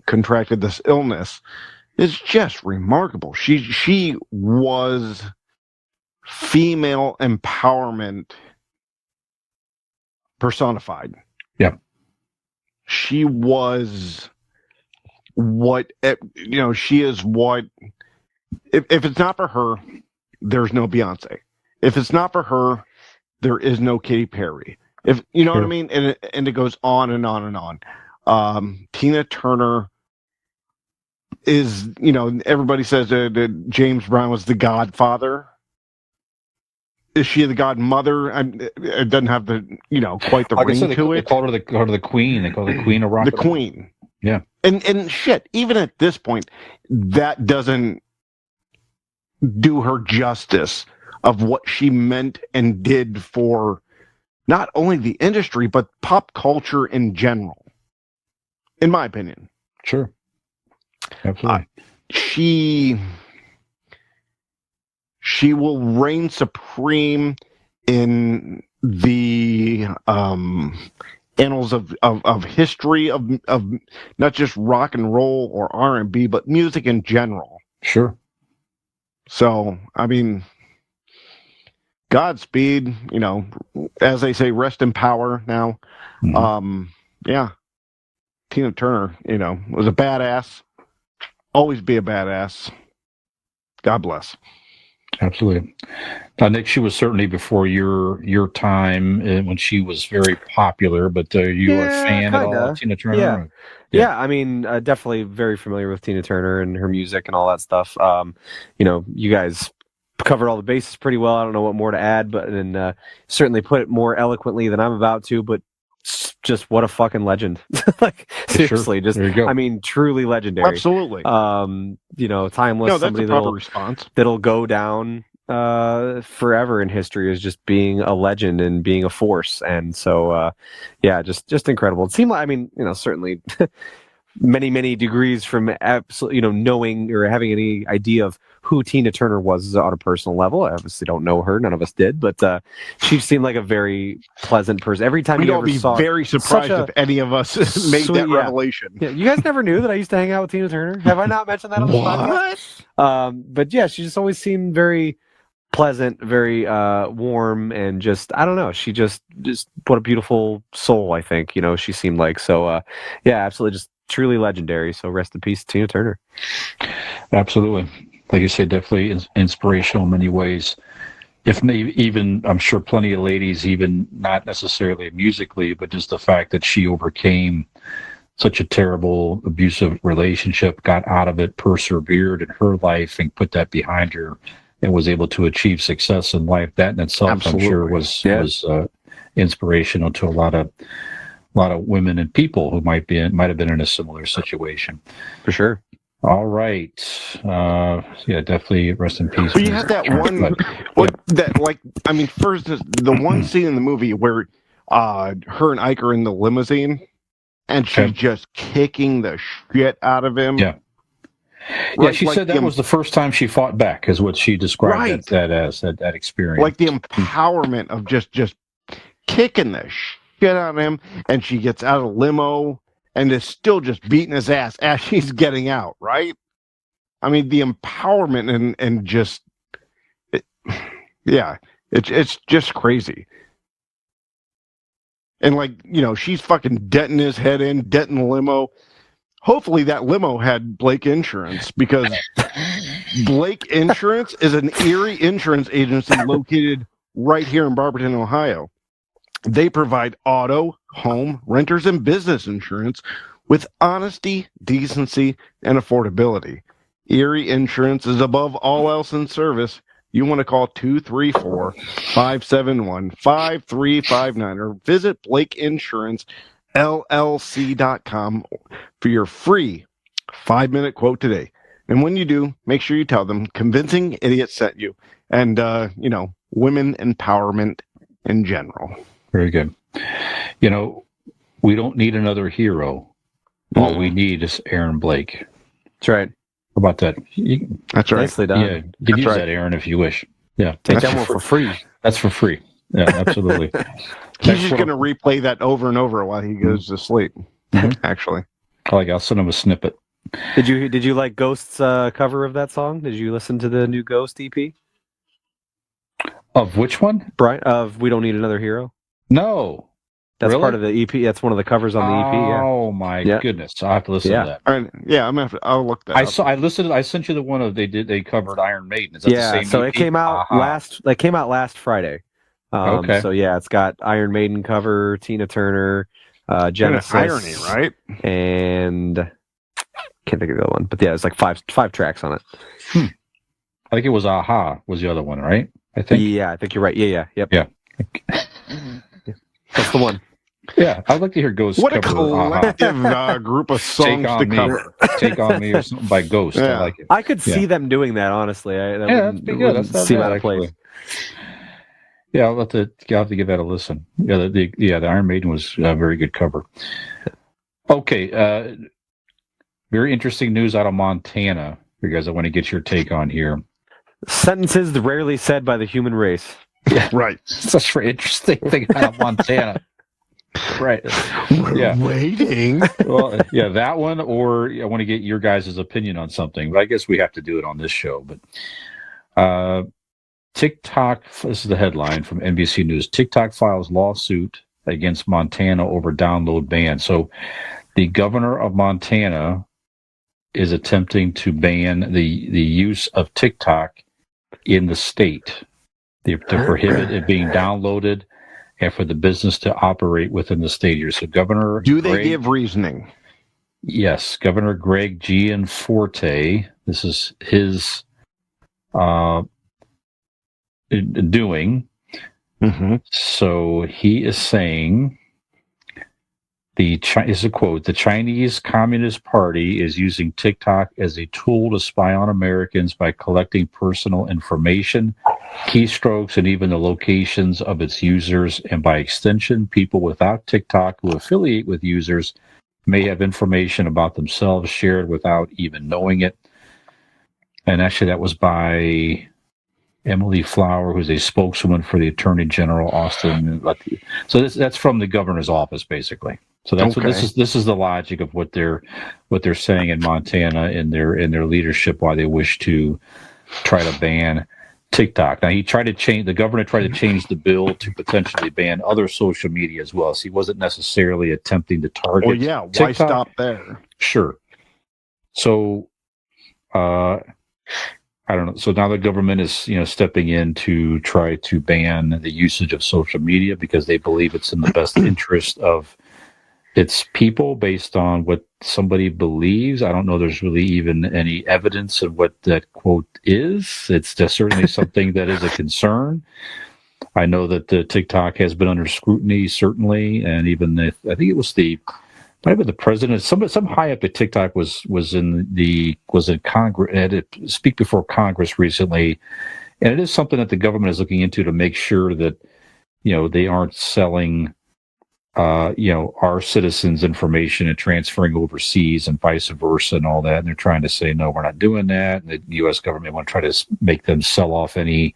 contracted this illness is just remarkable. She was female empowerment personified. Yeah. She was what, she is what, if it's not for her, there's no Beyonce. If it's not for her, there is no Katy Perry. If you know what I mean, and it goes on and on and on. Tina Turner is, everybody says that James Brown was the godfather. Is she the godmother? It doesn't have the, quite the ring to it. They call her the queen. They call her the queen of rock. The queen. Yeah. And shit, even at this point, that doesn't do her justice of what she meant and did for not only the industry, but pop culture in general, in my opinion. Sure. Absolutely. She will reign supreme in the annals of history of not just rock and roll or R&B, but music in general. Sure. So, I mean, Godspeed, as they say, rest in power now. Mm-hmm. Yeah. Tina Turner, was a badass. Always be a badass. God bless. Absolutely. Nick, she was certainly before your time when she was very popular, but are you a fan at all of Tina Turner? Yeah. I mean, definitely very familiar with Tina Turner and her music and all that stuff. You guys covered all the bases pretty well. I don't know what more to add, but and certainly put it more eloquently than I'm about to, but just what a fucking legend. Like, seriously, just, there you go. I mean, truly legendary. Absolutely. Timeless. No, that's somebody a proper response. that'll go down forever in history as just being a legend and being a force. And so, just incredible. It seemed like, I mean, certainly many degrees from absolutely, knowing or having any idea of who Tina Turner was on a personal level. I obviously don't know her. None of us did, but she seemed like a very pleasant person. Every time We'd you all ever be saw very surprised if any of us made that revelation. Yeah, you guys never knew that I used to hang out with Tina Turner. Have I not mentioned that on the podcast? But yeah, she just always seemed very pleasant, very warm, and just, I don't know, she just what a beautiful soul, I think, she seemed like. So absolutely, just truly legendary. So rest in peace, Tina Turner. Absolutely. Like you say, definitely inspirational in many ways. If even, I'm sure plenty of ladies, even not necessarily musically, but just the fact that she overcame such a terrible abusive relationship, got out of it, persevered in her life and put that behind her and was able to achieve success in life. That in itself, Absolutely. I'm sure was inspirational to a lot of women and people who might have been in a similar situation. For sure. All right. Definitely rest in peace. But you have that one, first, the one scene in the movie where her and Ike are in the limousine and she's just kicking the shit out of him. Yeah. Yeah, she said that was the first time she fought back, is what she described that as, that experience. Like the empowerment of just kicking the shit out of him, and she gets out of the limo and is still just beating his ass as she's getting out, right? I mean, the empowerment and just, it's just crazy. And she's fucking denting his head in, denting the limo. Hopefully that limo had Blake Insurance, because Blake Insurance is an Erie insurance agency located right here in Barberton, Ohio. They provide auto, home, renters, and business insurance with honesty, decency, and affordability. Erie Insurance is above all else in service. You want to call 234-571-5359 or visit BlakeInsuranceLLC.com for your free 5-minute quote today. And when you do, make sure you tell them Convincing Idiot sent you, and women empowerment in general. Very good. We don't need another hero. All we need is Aaron Blake. That's right. How about that? That's right. Nicely done. Yeah, you can use that, Aaron, if you wish. Yeah. Take that one for free. That's for free. Yeah, absolutely. He's just going to replay that over and over while he goes to sleep, actually. I'll send him a snippet. Did you like Ghost's cover of that song? Did you listen to the new Ghost EP? Of which one? Brian, of We Don't Need Another Hero? No. That's really? Part of the EP. That's one of the covers on the EP. Yeah. Oh my goodness! I'll have to listen to that. All right. Yeah, I'll look that up. I listened. I sent you the one they covered Iron Maiden. Is that the same so EP? it came out last Friday. Okay. So yeah, it's got Iron Maiden cover, Tina Turner, Genesis, irony, right? And can't think of the other one, but yeah, it's like five tracks on it. I think it was Aha was the other one, right? I think. Yeah, I think you're right. Yeah. Yep. Yeah. That's the one. Yeah, I'd like to hear Ghost What a cover. collective group of songs Take to on me, cover. Take on Me, or something by Ghost. I Yeah. like it. I could see them doing that, honestly. That Yeah, wouldn't, that's pretty good. That's not seem bad, out of place. actually. Yeah, I'll have to give that a listen. Yeah, the Iron Maiden was a very good cover. Okay, very interesting news out of Montana, because I want to get your take on here. Sentences rarely said by the human race. Yeah, Right. such an interesting thing out of Montana. Right. We're waiting. Well, yeah, that one, or I want to get your guys' opinion on something, but I guess we have to do it on this show. But TikTok, this is the headline from NBC News. TikTok files lawsuit against Montana over download ban. So the governor of Montana is attempting to ban the use of TikTok in the state, to prohibit it being downloaded and for the business to operate within the state here. So Governor Do they give reasoning? Yes, Governor Greg Gianforte, this is his doing. Mm-hmm. So he is saying, is a quote, the Chinese Communist Party is using TikTok as a tool to spy on Americans by collecting personal information, keystrokes, and even the locations of its users. And by extension, people without TikTok who affiliate with users may have information about themselves shared without even knowing it. And actually, that was by Emily Flower, who's a spokeswoman for the Attorney General, Austin. So that's from the governor's office, basically. So that's Okay. what this is the logic of what they're saying in Montana in their leadership, why they wish to try to ban TikTok. Now the governor tried to change the bill to potentially ban other social media as well. So he wasn't necessarily attempting to target. Well, yeah. Why TikTok. stop there? Sure. So, I don't know. So now the government is, stepping in to try to ban the usage of social media because they believe it's in the best interest of its people based on what somebody believes. I don't know there's really even any evidence of what that quote is. It's just certainly something that is a concern. I know that the TikTok has been under scrutiny, certainly, and even I think it was the president, some high up at TikTok was in Congress, had to speak before Congress recently, and it is something that the government is looking into to make sure that they aren't selling our citizens' information and transferring overseas and vice versa and all that. And they're trying to say, no, we're not doing that. And the U.S. government want to try to make them sell off any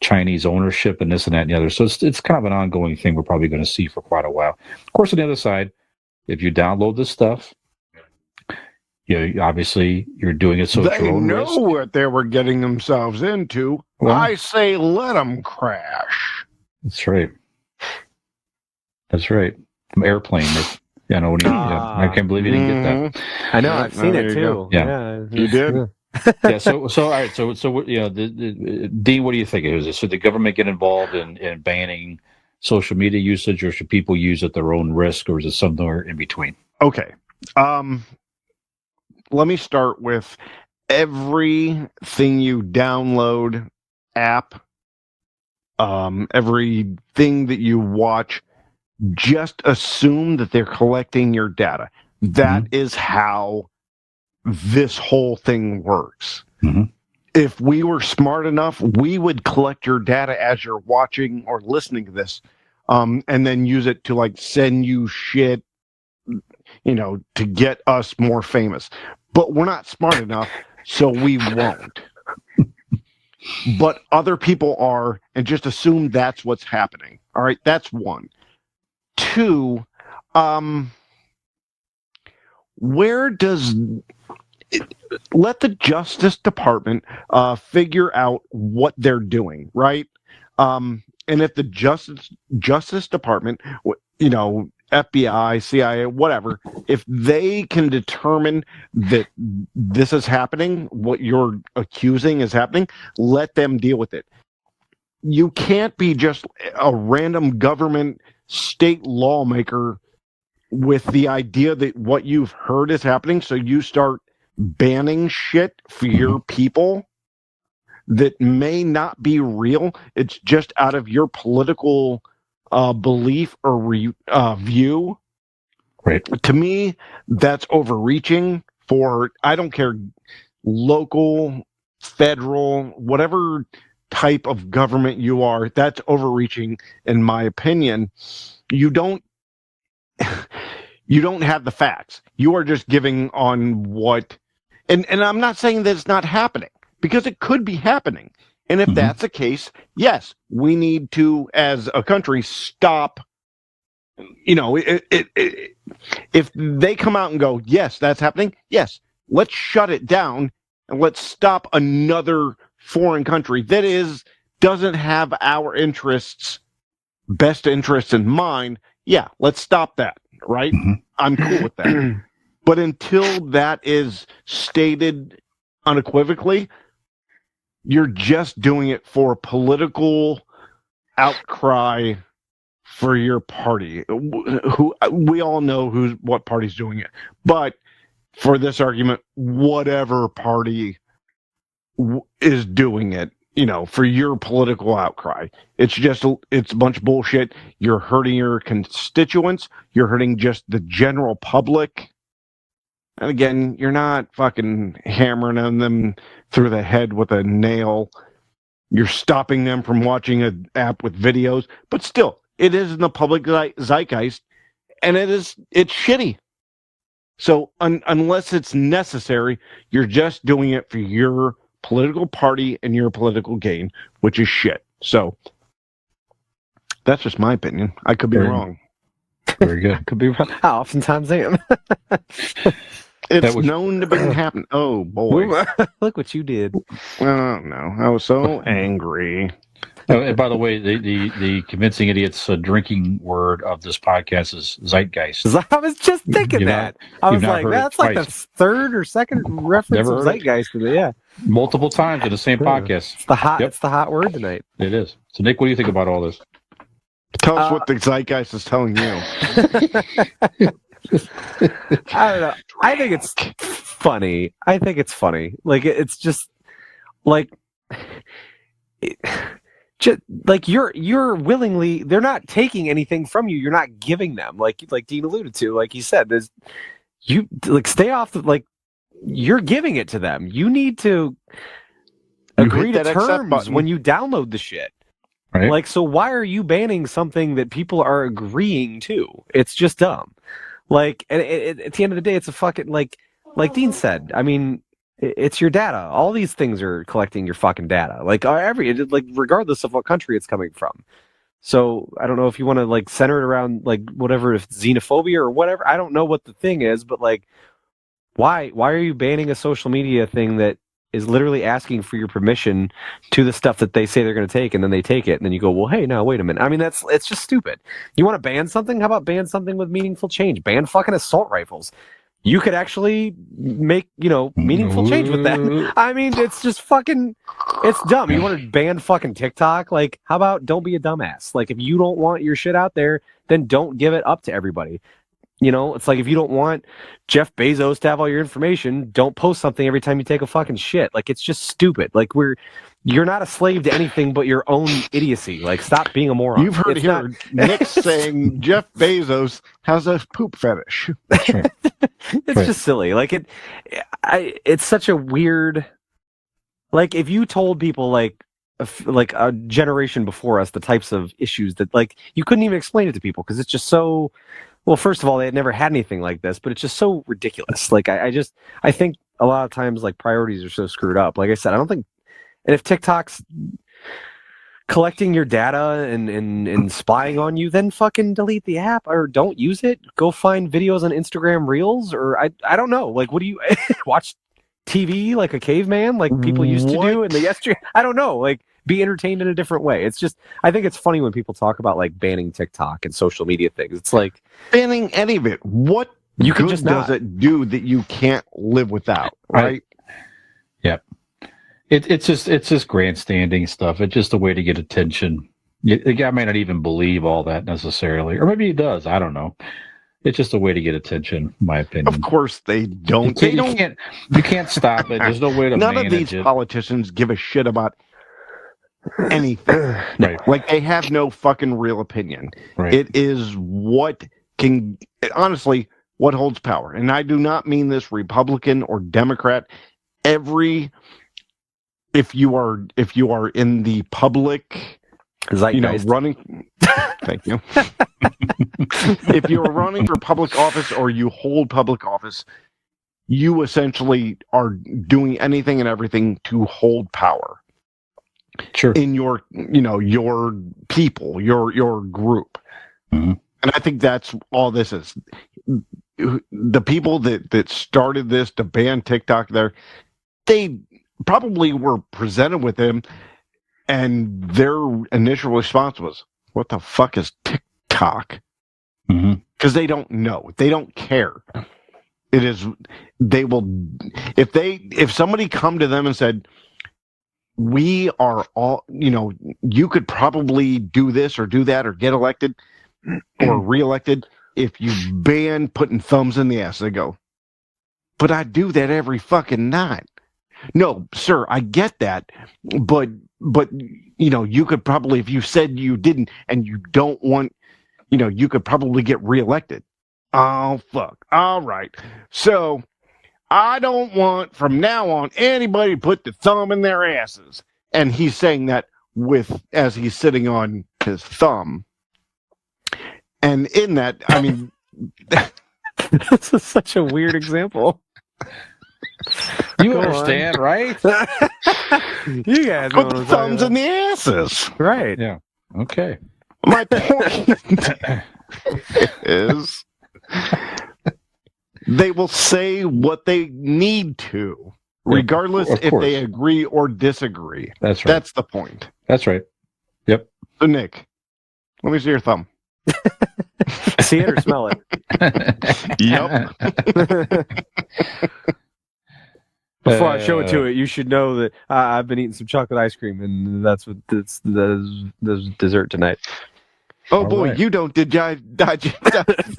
Chinese ownership and this and that and the other. So it's kind of an ongoing thing we're probably going to see for quite a while. Of course, on the other side, if you download this stuff, obviously you're doing it so at your own risk. They know what they were getting themselves into. Well, I say let them crash. That's right. That's right. From Airplane. I can't believe you didn't get that. I know. I've seen it too. Yeah. You did? Yeah. So all right. So Dean, what do you think it is? Should the government get involved in banning social media usage, or should people use at their own risk, or is it somewhere in between? Okay. Let me start with everything you download app, everything that you watch, just assume that they're collecting your data. That is how this whole thing works. Mm-hmm. If we were smart enough, we would collect your data as you're watching or listening to this, and then use it to send you shit, to get us more famous. But we're not smart enough, so we won't. But other people are, and just assume that's what's happening. All right, that's one. Two, let the Justice Department figure out what they're doing, right? And if the Justice Department, FBI, CIA, whatever, if they can determine that this is happening, what you're accusing is happening, let them deal with it. You can't be just a random government state lawmaker with the idea that what you've heard is happening, so you start banning shit for your people that may not be real. It's just out of your political belief or view, Right. to me, that's overreaching for, I don't care, local, federal, whatever type of government you are, that's overreaching, in my opinion. You don't have the facts. You are just giving on what, and I'm not saying that it's not happening, because it could be happening. And if that's the case, yes, we need to, as a country, stop. If they come out and go, yes, that's happening, yes, let's shut it down and let's stop another foreign country that doesn't have our best interests in mind. Yeah, let's stop that, right? I'm cool with that. But until that is stated unequivocally, you're just doing it for political outcry for your party. Who we all know what party's doing it. But for this argument, whatever party is doing it, for your political outcry, it's a bunch of bullshit. You're hurting your constituents. You're hurting just the general public. And again, you're not fucking hammering on them through the head with a nail. You're stopping them from watching an app with videos, but still, it is in the public zeitgeist, and it's shitty. So unless it's necessary, you're just doing it for your political party and your political gain, which is shit. So that's just my opinion. I could be wrong. Very good. Could be wrong. How oftentimes I am. It's known to be happen. Oh boy! Look what you did. Oh no! I was so angry. And by the way, the convincing idiots drinking word of this podcast is zeitgeist. I was just thinking that. I was like, that's like the third or second reference of zeitgeist. Yeah, multiple times in the same podcast. It's the hot. It's the hot word tonight. It is. So, Nick, what do you think about all this? Tell us what the zeitgeist is telling you. I don't know. I think it's funny. Like it's just like, like you're willingly. They're not taking anything from you. You're not giving them. Like Dean alluded to. Like he said, you stay off. You're giving it to them. You need to agree to terms when you download the shit. Right. So why are you banning something that people are agreeing to? It's just dumb. And at the end of the day, it's a fucking, like Dean said, I mean, it's your data. All these things are collecting your fucking data. Regardless of what country it's coming from. So I don't know if you want to center it around whatever, if xenophobia or whatever. I don't know what the thing is, but why are you banning a social media thing that is literally asking for your permission to the stuff that they say they're going to take, and then they take it, and then you go, well, hey, now wait a minute. I mean, it's just stupid. You want to ban something? How about ban something with meaningful change? Ban fucking assault rifles. You could actually make, meaningful change with that. I mean, it's just fucking, it's dumb. You want to ban fucking TikTok? How about don't be a dumbass? If you don't want your shit out there, then don't give it up to everybody. It's like if you don't want Jeff Bezos to have all your information, don't post something every time you take a fucking shit. It's just stupid. You're not a slave to anything but your own idiocy. Stop being a moron. You've heard here Nick saying Jeff Bezos has a poop fetish. It's just silly. It's such a weird. If you told people a generation before us the types of issues that you couldn't even explain it to people because it's just so. Well, first of all, they had never had anything like this, but it's just so ridiculous. I think a lot of times priorities are so screwed up. Like I said, I don't think, and if TikTok's collecting your data and spying on you, then fucking delete the app or don't use it. Go find videos on Instagram Reels or I don't know. What do you watch TV like a caveman like people used to do in the yesterday? I don't know. Be entertained in a different way. It's just, I think it's funny when people talk about banning TikTok and social media things. It's banning any of it. What you good does it do that you can't live without? Right? Yep. It's just grandstanding stuff. It's just a way to get attention. The guy might not even believe all that necessarily, or maybe he does. I don't know. It's just a way to get attention, in my opinion. Of course they don't. You can't stop it. There's no way to None manage of these it. politicians give a shit about anything. Right. Like, they have no fucking real opinion. Right. It is what can, honestly, what holds power. And I do not mean this Republican or Democrat. If you are in the public, Zeitgeist. running. Thank you. If you're running for public office or you hold public office, you essentially are doing anything and everything to hold power. Sure. In your people, your group. Mm-hmm. And I think that's all this is. The people that started this to ban TikTok there, they probably were presented with him, and their initial response was, "What the fuck is TikTok?" Because they don't know. They don't care. It is. They will. If somebody come to them and said, "We are all," you could probably do this or do that or get elected or reelected if you ban putting thumbs in the ass. They go, "But I do that every fucking night." No, sir, I get that, but you could probably, if you said you didn't and you don't want, you could probably get reelected. Oh fuck! All right, so I don't want from now on anybody to put the thumb in their asses, and he's saying that as he's sitting on his thumb, and in that, I mean, this is such a weird example. You understand, right? You guys know put the thumbs in the asses, right? Yeah. Okay. My point is, they will say what they need to, regardless if they agree or disagree. That's right. That's the point. That's right. Yep. So, Nick, let me see your thumb. See it or smell it? Yep. Before I show it to it, you should know that I've been eating some chocolate ice cream, and that's what that's dessert tonight. Oh All boy, right. you don't digest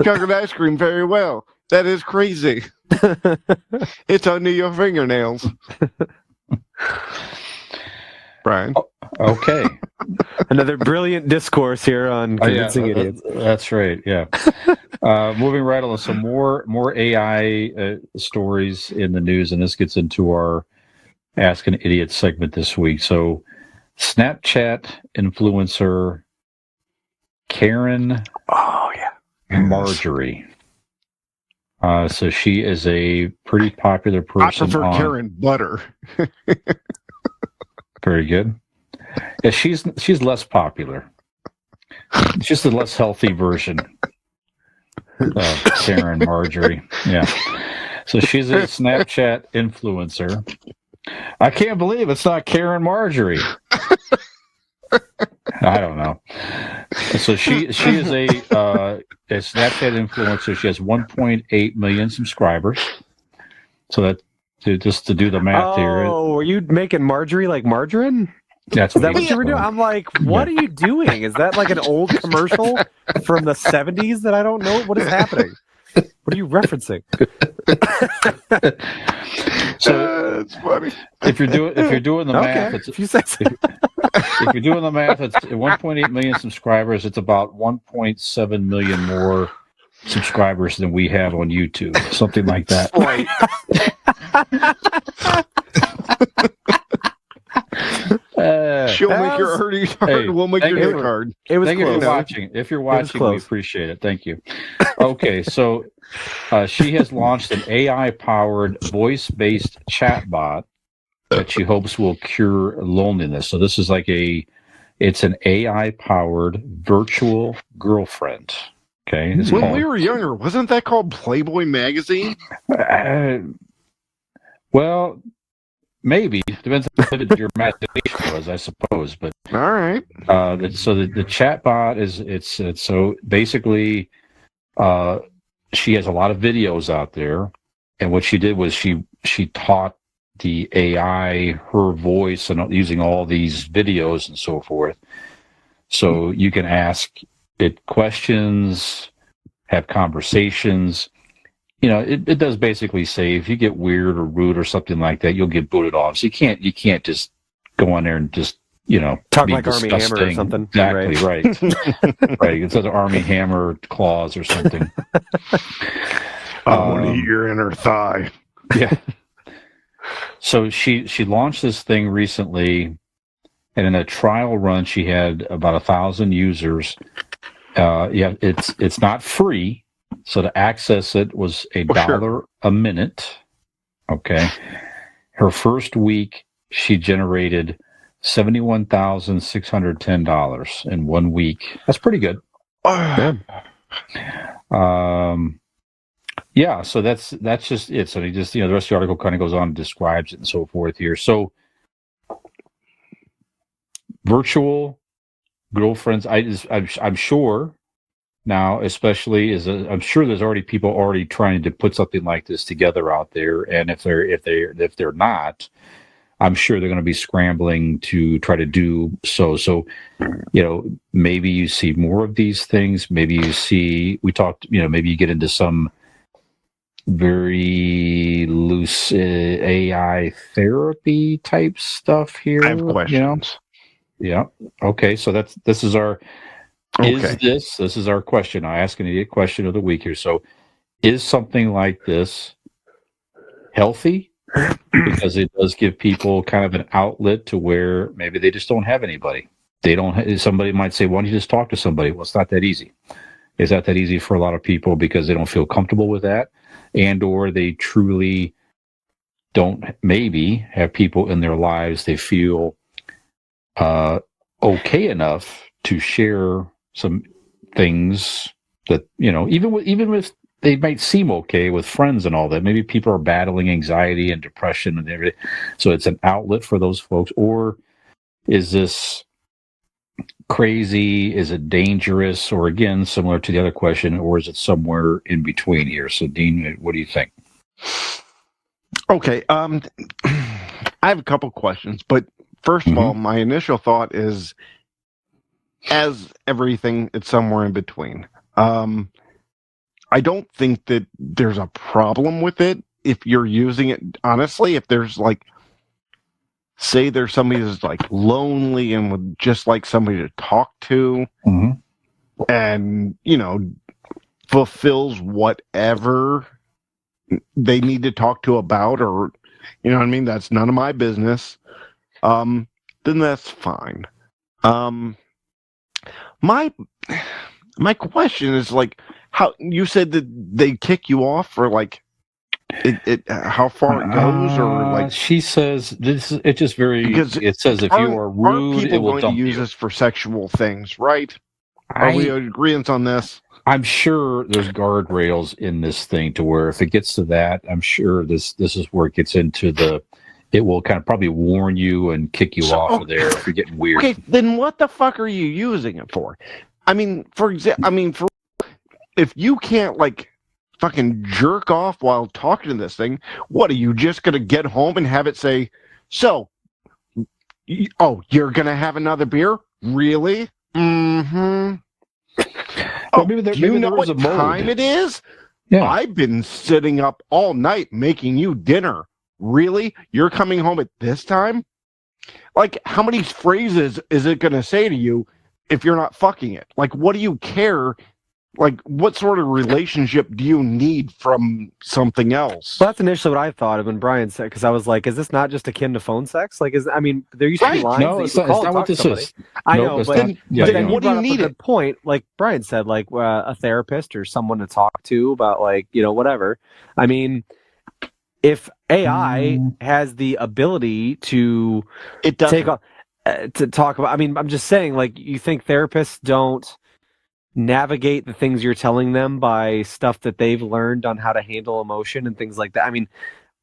chocolate ice cream very well. That is crazy. It's under your fingernails. Brian. Okay. Another brilliant discourse here on convincing idiots. That's right. Yeah. Moving right on, some more AI stories in the news, and this gets into our Ask an Idiot segment this week. So, Snapchat influencer Karen Marjorie. So she is a pretty popular person. I prefer Karen Butter. Very good. Yeah, she's less popular. She's the less healthy version of Karen Marjorie. Yeah. So she's a Snapchat influencer. I can't believe it's not Karen Marjorie. I don't know. So she is a Snapchat influencer. She has 1.8 million subscribers. So that to do the math here. Oh, are you making Marjorie like margarine? Is that what you were doing? I'm like, what are you doing? Is that like an old commercial from the 70s that I don't know? What is happening? What are you referencing? So it's funny. If you're doing the math, it's, if you're doing the math, it's 1.8 million subscribers. It's about 1.7 million more subscribers than we have on YouTube, something like that. Right. She'll make your earnings card. We'll make your gift card. It was Thank close. you for watching. If you're watching, we appreciate it. Thank you. Okay, so she has launched an AI-powered voice-based chatbot that she hopes will cure loneliness. So this is like it's an AI-powered virtual girlfriend. Okay. When we were younger, wasn't that called Playboy magazine? Well, maybe. Depends on what your imagination was, I suppose. But all right. So the chatbot it's so basically, she has a lot of videos out there, and what she did was she taught the AI her voice and using all these videos and so forth. So you can ask it questions, have conversations. It does basically say if you get weird or rude or something like that, you'll get booted off. So you can't just go on there and just Talk be like Army Hammer or disgusting. something. Exactly, right. Right. It's an Army Hammer claws or something. I want to eat your inner thigh. Yeah. So she launched this thing recently, and in a trial run, she had about 1,000 users. It's not free, so to access it was $1 a minute. Okay. Her first week, she generated $71,610 in 1 week. That's pretty good. Yeah, so that's just it. So the rest of the article kind of goes on and describes it and so forth here. So virtual girlfriends, I'm sure now, especially I'm sure there's already people already trying to put something like this together out there, and if they're not, I'm sure they're going to be scrambling to try to do so. So, maybe you see more of these things. Maybe maybe you get into some very loose AI therapy type stuff here. I have questions. Yeah. Okay. So this is our. Okay. This is our question. I ask an idiot question of the week here. So, is something like this healthy? Because it does give people kind of an outlet to where maybe they just don't have anybody. Somebody might say, why don't you just talk to somebody? Well, it's not that easy. It's not that easy for a lot of people because they don't feel comfortable with that, and or they truly don't maybe have people in their lives they feel okay enough to share some things that, even with they might seem okay with friends and all that. Maybe people are battling anxiety and depression and everything. So it's an outlet for those folks. Or is this crazy? Is it dangerous? Or again, similar to the other question, or is it somewhere in between here? So Dean, what do you think? Okay. I have a couple questions, but first of all, my initial thought is, as everything, it's somewhere in between. I don't think that there's a problem with it if you're using it honestly. If there's say there's somebody who's lonely and would just like somebody to talk to, and fulfills whatever they need to talk to about, or what I mean, that's none of my business. Then that's fine. My question is how you said that they kick you off for how far it goes, or she says this. It's just very. Because it says if you are rude, it will going dump to use you. this for sexual things, right? Are we in agreement on this? I'm sure there's guardrails in this thing to where if it gets to that, I'm sure this is where it gets into it will kind of probably warn you and kick you off of there if you're getting weird. Okay, then what the fuck are you using it for? I mean, if you can't fucking jerk off while talking to this thing, what are you just gonna get home and have it say, so, you're gonna have another beer? Really? Mm-hmm. Well, maybe do you know what time it is? Yeah. I've been sitting up all night making you dinner. Really? You're coming home at this time? How many phrases is it gonna say to you if you're not fucking it? What do you care? What sort of relationship do you need from something else? Well, that's initially what I thought of when Brian said, because I was like, is this not just akin to phone sex? There used to be lines. No, it's not what this is. I know, but then what do you need? A good point, like Brian said, a therapist or someone to talk to about, whatever. I mean, if AI has the ability to take off, to talk about, I'm just saying, you think therapists don't navigate the things you're telling them by stuff that they've learned on how to handle emotion and things like that?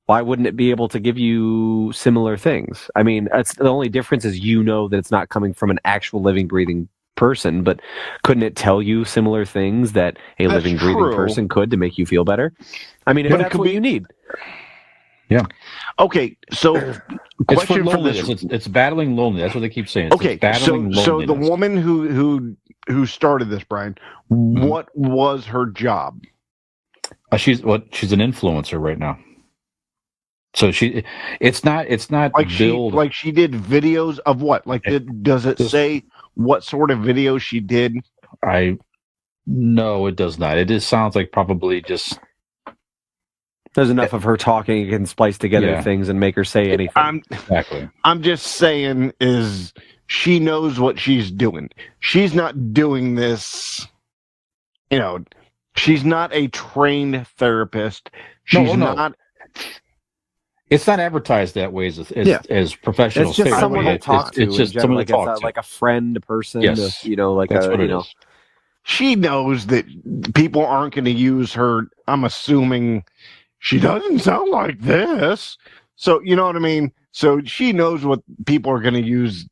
Why wouldn't it be able to give you similar things? It's the only difference is that it's not coming from an actual living, breathing person, but couldn't it tell you similar things that a living, breathing person could to make you feel better? If that's what you need. Yeah. Okay, so it's for loneliness. It's battling loneliness. That's what they keep saying. It's battling loneliness. So the woman who started this, Brian, what was her job? She's an influencer right now. So it's not Like build. she did videos of what? Like, does it say what sort of videos she did? No, it does not. It just sounds like probably just. There's enough of her talking, you can splice together things and make her say anything. Exactly. I'm just saying is she knows what she's doing. She's not doing this, she's not a trained therapist. She's not. It's not advertised that way as professional. It's just someone to talk to. It's just someone to talk to. Like a friend, a person. Yes. That's what it is. She knows that people aren't going to use her. I'm assuming she doesn't sound like this. So, you know what I mean? So she knows what people are going to use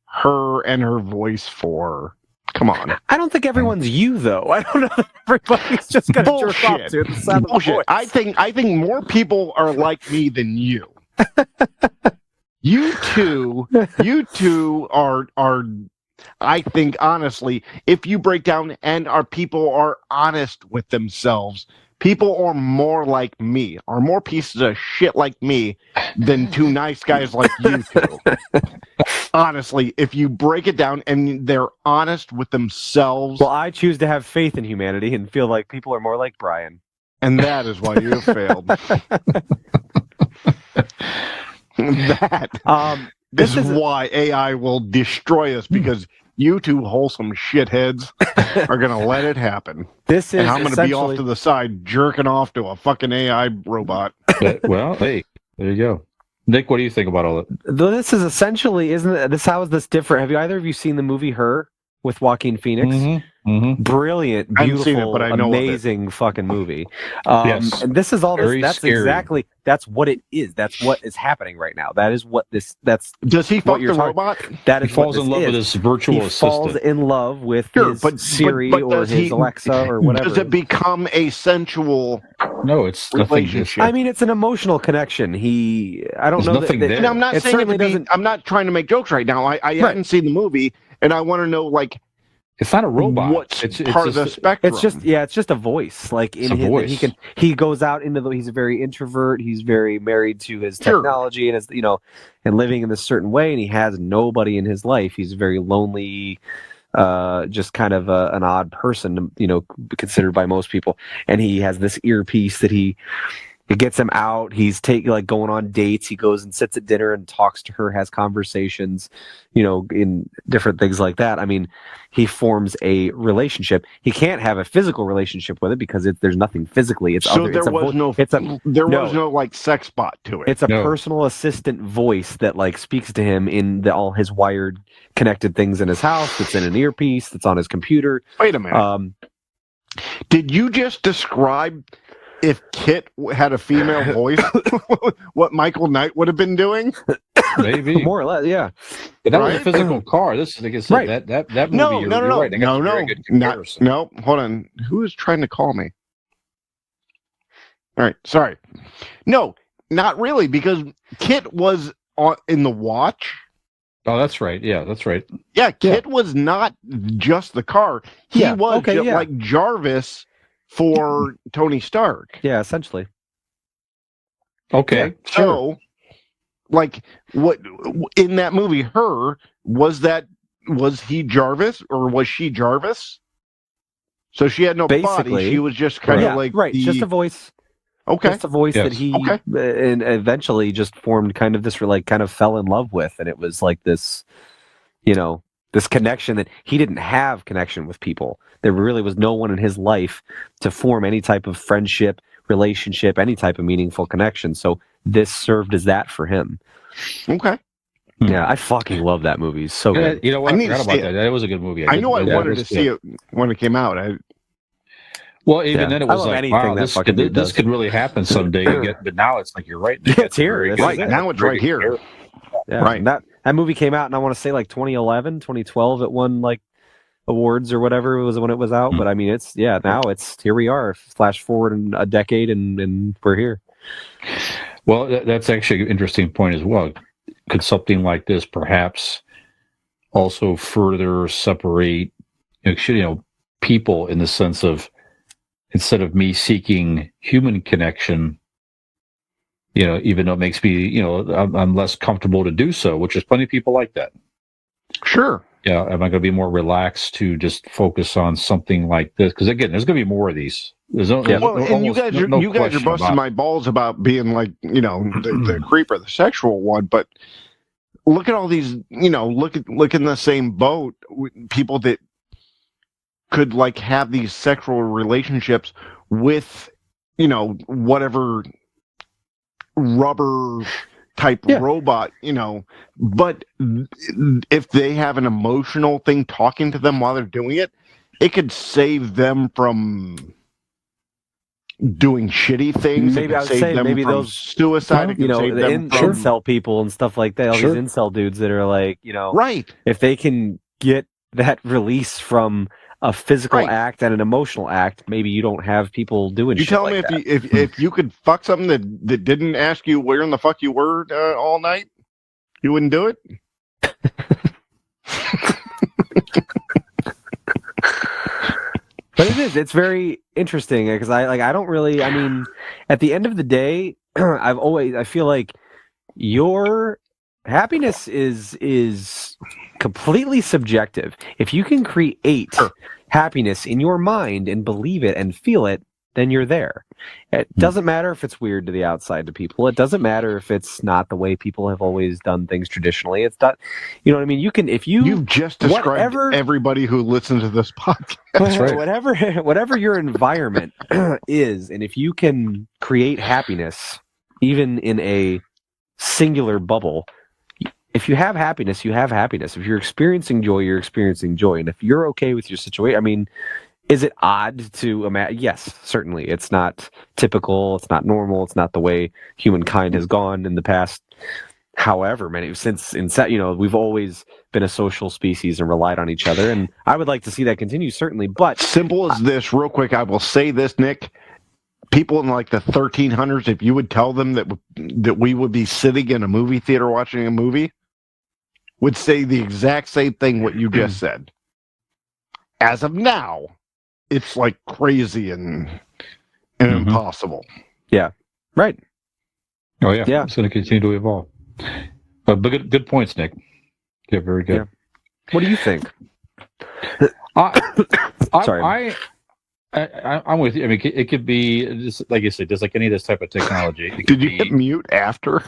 her and her voice for. Come on. I don't think everyone's you, though. I don't know if everybody's just going to jerk off to the sound of the voice. I think more people are like me than you. You two are I think, honestly, if you break down and our people are honest with themselves, people are more like me, are more pieces of shit like me than two nice guys like you two. Honestly, if you break it down and they're honest with themselves. Well, I choose to have faith in humanity and feel like people are more like Brian. And that is why you have failed. This is why AI will destroy us, because you two wholesome shitheads are going to let it happen. And I'm going to be off to the side jerking off to a fucking AI robot. Well, hey, there you go. Nick, what do you think about all that? This is essentially, isn't it? How is this different? Have either of you seen the movie Her with Joaquin Phoenix? Mm-hmm. Brilliant, beautiful, but I know amazing fucking movie. Yes. And this is all Very this. That's scary. that's what it is. That's what is happening right now. That is what this. That's does he fuck the robot? That is he falls in love with his virtual assistant. Falls in love with his Siri or his Alexa or whatever. Does it become a sensual? No, it's relationship. I mean, it's an emotional connection. I don't know. Nothing there. And I'm not saying it doesn't. I'm not trying to make jokes right now. I haven't seen the movie, and I want to know it's not a robot. What's it's part of the spectrum? It's just a voice. Like in his, voice. He goes out into he's a very introvert. He's very married to his technology and his and living in this certain way. And he has nobody in his life. He's very lonely, just kind of an odd person, considered by most people. And he has this earpiece that it gets him out. He's going on dates. He goes and sits at dinner and talks to her, has conversations, in different things like that. I mean, he forms a relationship. He can't have a physical relationship with it because there's nothing physically. There was no sex bot to it. It's a personal assistant voice that speaks to him in all his wired connected things in his house. That's in an earpiece. That's on his computer. Wait a minute. Did you just describe? If Kit had a female voice, what Michael Knight would have been doing? Maybe. More or less, yeah. But that was a physical car. This is like I said, that movie. No, right. No, hold on. Who is trying to call me? All right, sorry. No, not really, because Kit was in the watch. Oh, that's right. Yeah, that's right. Yeah, Kit was not just the car. He was like Jarvis for Tony Stark. Yeah, essentially. Okay. Yeah, so, what in that movie, Her, was he Jarvis or was she Jarvis? So she had no body. She was just kind of just a voice. Okay. Just a voice that he and eventually just formed kind of this kind of fell in love with, and it was like this, this connection that he didn't have connection with people. There really was no one in his life to form any type of friendship, relationship, any type of meaningful connection. So this served as that for him. Okay. Yeah, I fucking love that movie. It's so good. You know what? I forgot about that. That was a good movie. I know I wanted to see it when it came out. Well, even then it was like, wow, this could really happen someday. But now it's like, you're right. It's here. Right. Now it's right here. Yeah, right. That movie came out, and I want to say 2011, 2012. It won awards or whatever it was when it was out. But I mean, now it's here we are. Flash forward in a decade, and we're here. Well, that's actually an interesting point as well. Could something like this perhaps also further separate, people in the sense of, instead of me seeking human connection, even though it makes me, I'm less comfortable to do so, which is plenty of people like that. Sure. Yeah, am I going to be more relaxed to just focus on something like this? Because again, there's going to be more of these. And you guys are question busting about my balls about being like, the creeper, the sexual one. But look at all these, look in the same boat. People that could like have these sexual relationships with, whatever rubber type robot, but if they have an emotional thing talking to them while they're doing it, it could save them from doing shitty things. Maybe it I could would save say them maybe from those suicide. It could save the them from incel people and stuff like that. All these incel dudes that are like, right. If they can get that release from a physical act and an emotional act, maybe you don't have people doing. You shit tell like me that. if you could fuck something that didn't ask you where in the fuck you were all night, you wouldn't do it. But it's very interesting because I don't really, at the end of the day, I feel like your happiness is completely subjective. If you can create happiness in your mind and believe it and feel it, then you're there. It doesn't matter if it's weird to the outside to people. It doesn't matter if it's not the way people have always done things traditionally. It's not, you know what I mean? You can, if you've just described everybody who listens to this podcast. That's right. Whatever your environment is, and if you can create happiness, even in a singular bubble, if you have happiness, you have happiness. If you're experiencing joy, you're experiencing joy. And if you're okay with your situation, is it odd to imagine? Yes, certainly. It's not typical. It's not normal. It's not the way humankind has gone in the past. However many, we've always been a social species and relied on each other. And I would like to see that continue, certainly. But simple as this, real quick, I will say this, Nick. People in like the 1300s, if you would tell them that we would be sitting in a movie theater watching a movie, would say the exact same thing what you just said. As of now, it's like crazy and impossible. Yeah. Right. Oh yeah. It's going to continue to evolve. But good points, Nick. Yeah, very good. Yeah. What do you think? Sorry. I'm with you. It could be just like you said, just like any of this type of technology. Did you hit mute after?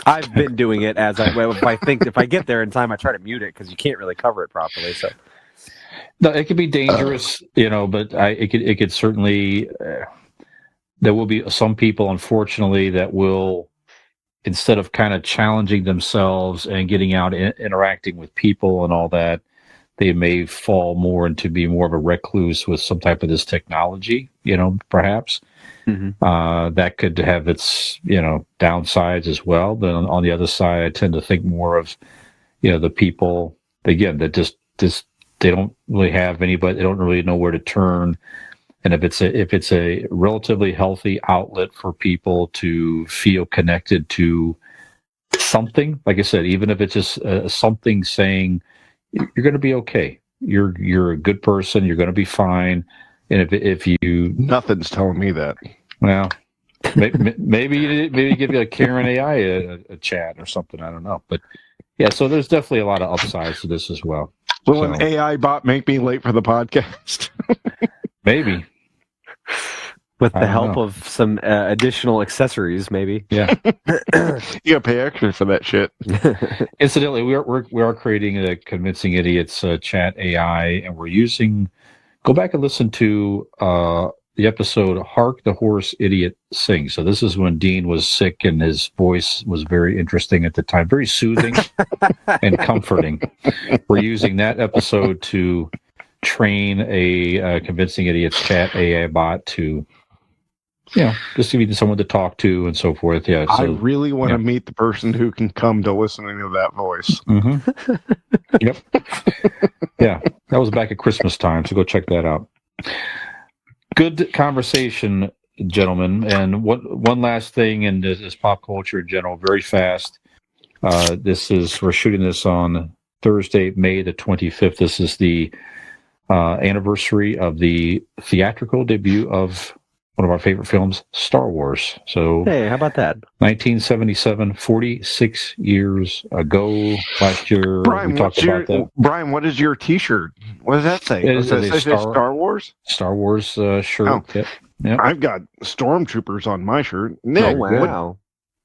I've been doing it if I get there in time, I try to mute it because you can't really cover it properly. So. No, it could be dangerous, but it could certainly. There will be some people, unfortunately, that will, instead of kind of challenging themselves and getting out and interacting with people and all that, they may fall more into being more of a recluse with some type of this technology, perhaps. Mm-hmm. That could have its, downsides as well. But on the other side, I tend to think more of, the people, again, that just they don't really have anybody, they don't really know where to turn. And if it's a relatively healthy outlet for people to feel connected to something, like I said, even if it's just something saying you're going to be okay, you're a good person, you're going to be fine, and if you nothing's telling me that. Well, maybe give you a Karen AI a chat or something. I don't know, but yeah. So there's definitely a lot of upsides to this as well. Will an AI bot make me late for the podcast? Maybe. With the help of some additional accessories, maybe. Yeah. You gotta pay extra for that shit. Incidentally, we are creating a Convincing Idiots chat AI, and we're using. Go back and listen to the episode "Hark the Horse Idiot Sing." So this is when Dean was sick, and his voice was very interesting at the time, very soothing and comforting. We're using that episode to train a Convincing Idiots chat AI bot to. Just to be someone to talk to and so forth. Yeah, so, I really want to meet the person who can come to listening to that voice. Mm-hmm. Yep. Yeah, that was back at Christmas time, so go check that out. Good conversation, gentlemen. And one last thing, and this is pop culture in general, very fast. We're shooting this on Thursday, May the 25th. This is the anniversary of the theatrical debut of one of our favorite films, Star Wars. So Hey, how about that? 1977, 46 years ago. Last year, Brian, we talked about that. Brian, what is your T-shirt? What does that say? It Does is it say Star Wars? Star Wars shirt. Oh. Yep. I've got stormtroopers on my shirt. Nick, Oh, wow.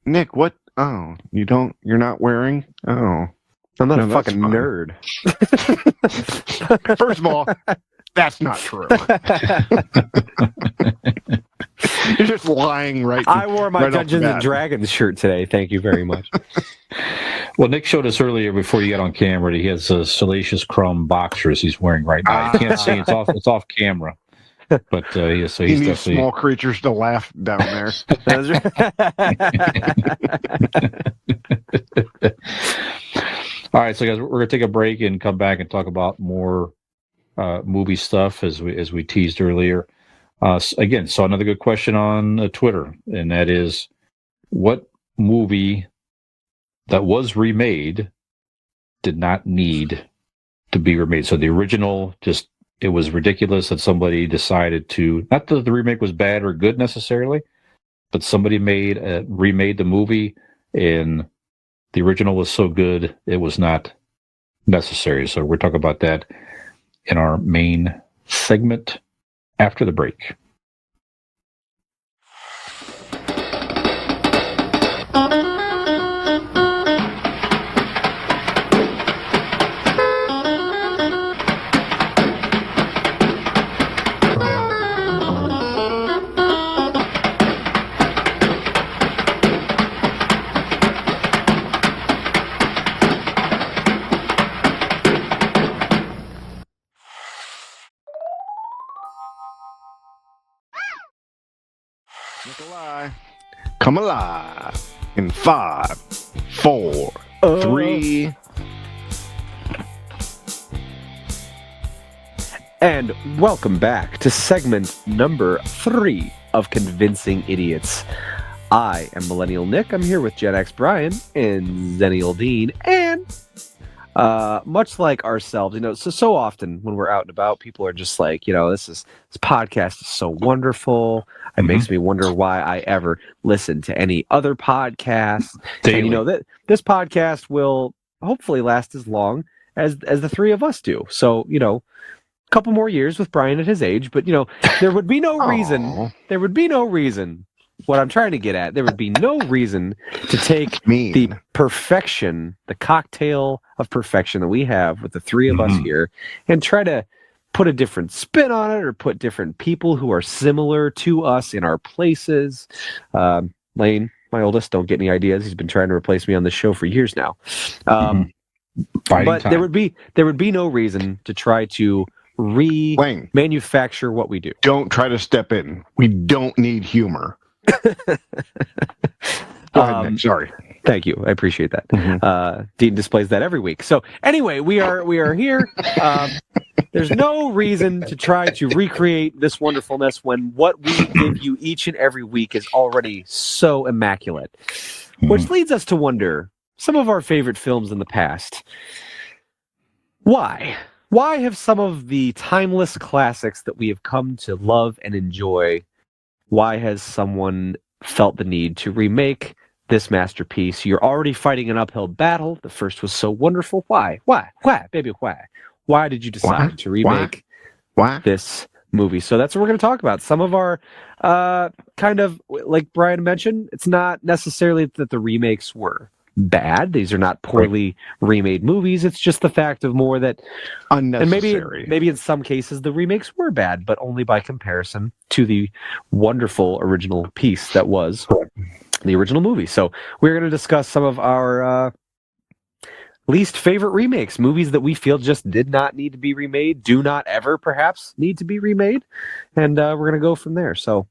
Nick, what? Oh, you're not wearing? Oh. I'm not No, a that's fucking fine. nerd. First of all, that's not true. You're just lying right. I wore my right off the Dungeons and bat. Dragons shirt today. Thank you very much. Well, Nick showed us earlier before you got on camera that he has Salacious Crumb boxers he's wearing right now. You can't see it's off camera. But yeah, so He he's needs definitely small creatures to laugh down there. All right, so guys, we're gonna take a break and come back and talk about more movie stuff as we teased earlier. Again, saw another good question on Twitter, and that is, what movie that was remade did not need to be remade? So the original, just it was ridiculous that somebody decided to, not that the remake was bad or good necessarily, but somebody remade the movie, and the original was so good it was not necessary. So we're talking about that in our main segment after the break. Nikolai, come alive in 5, 4, 3. And welcome back to segment number 3 of Convincing Idiots. I am Millennial Nick. I'm here with Gen X Brian and Zennial Dean. And much like ourselves, so often when we're out and about, people are just like, this podcast is so wonderful. It makes me wonder why I ever listen to any other podcasts. Daily. And that this podcast will hopefully last as long as the three of us do. So, a couple more years with Brian at his age, but there would be no reason. There would be no reason. What I'm trying to get at, there would be no reason to take the perfection, the cocktail of perfection that we have with the three of us here, and try to put a different spin on it, or put different people who are similar to us in our places. Lane, my oldest, don't get any ideas. He's been trying to replace me on this show for years now. But there would be no reason to try to manufacture what we do. Don't try to step in. We don't need humor. Go ahead, Nick. Sorry. Thank you. I appreciate that. Dean displays that every week. So anyway, we are here. There's no reason to try to recreate this wonderfulness when what we give you each and every week is already so immaculate. Which leads us to wonder, some of our favorite films in the past. Why? Why have some of the timeless classics that we have come to love and enjoy, why has someone felt the need to remake this masterpiece? You're already fighting an uphill battle. The first was so wonderful. Why? Why? Why? Baby, why? Why did you decide to remake this movie? So that's what we're going to talk about. Some of our, kind of, like Brian mentioned, it's not necessarily that the remakes were bad. These are not poorly remade movies. It's just the fact of more that unnecessary. And maybe in some cases the remakes were bad, but only by comparison to the wonderful original piece that was the original movie. So we're going to discuss some of our least favorite remakes, movies that we feel just did not need to be remade, do not ever perhaps need to be remade, and we're going to go from there. So,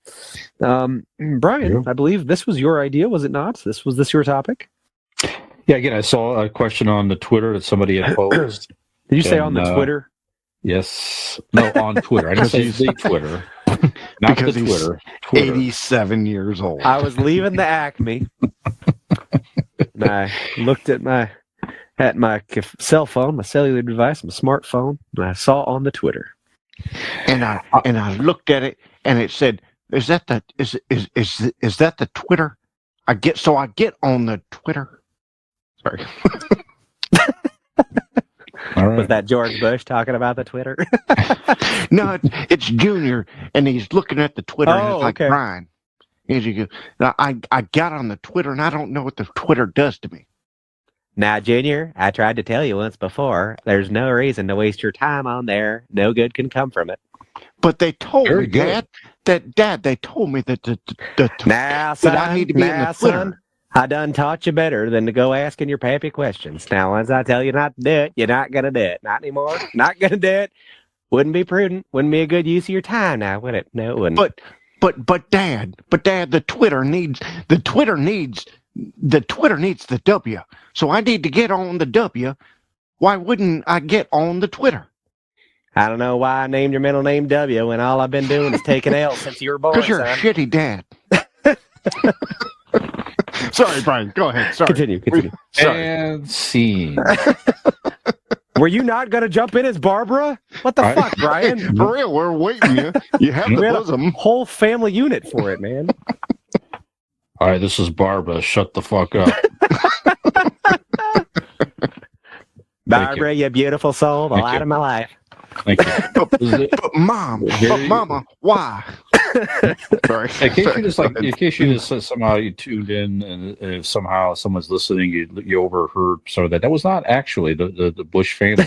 Brian, I believe this was your idea, was it not? Was this your topic? Yeah, again, I saw a question on the Twitter that somebody had posed. Did you say on the Twitter? Yes. No, on Twitter. I didn't say the Twitter. Not because the Twitter. 87 years old. I was leaving the Acme, and I looked at my cell phone, my cellular device, my smartphone, and I saw on the Twitter. And I looked at it, and it said, is that the Twitter? I get on the Twitter. Sorry. All right. Was that George Bush talking about the Twitter? No, it's Junior, and he's looking at the Twitter and he's like okay. crying. As you go, now, I got on the Twitter and I don't know what the Twitter does to me. Now, Junior, I tried to tell you once before, there's no reason to waste your time on there. No good can come from it. But they told Very me, good. Dad, they told me that Now, son, that I need to be in the Twitter. son, I done taught you better than to go asking your pappy questions. Now, once I tell you not to do it, you're not going to do it. Not anymore. Not going to do it. Wouldn't be prudent. Wouldn't be a good use of your time now, would it? No, it wouldn't. But Dad, the Twitter needs the W. So I need to get on the W. Why wouldn't I get on the Twitter? I don't know why I named your middle name W when all I've been doing is taking L since you were born. Because you're son. a shitty dad. Sorry, Brian. Go ahead. Sorry. Continue. Sorry. And scene. Were you not going to jump in as Barbara? What the fuck, Brian? For real, we're waiting. You have the We had bosom. a whole family unit for it, man. All right, this is Barbara. Shut the fuck up. Barbara, you beautiful soul, the light of my life. Thank you. But Mama, why? Sorry. In case you just somehow you tuned in, and if somehow someone's listening, you overheard some of that. That was not actually the Bush family.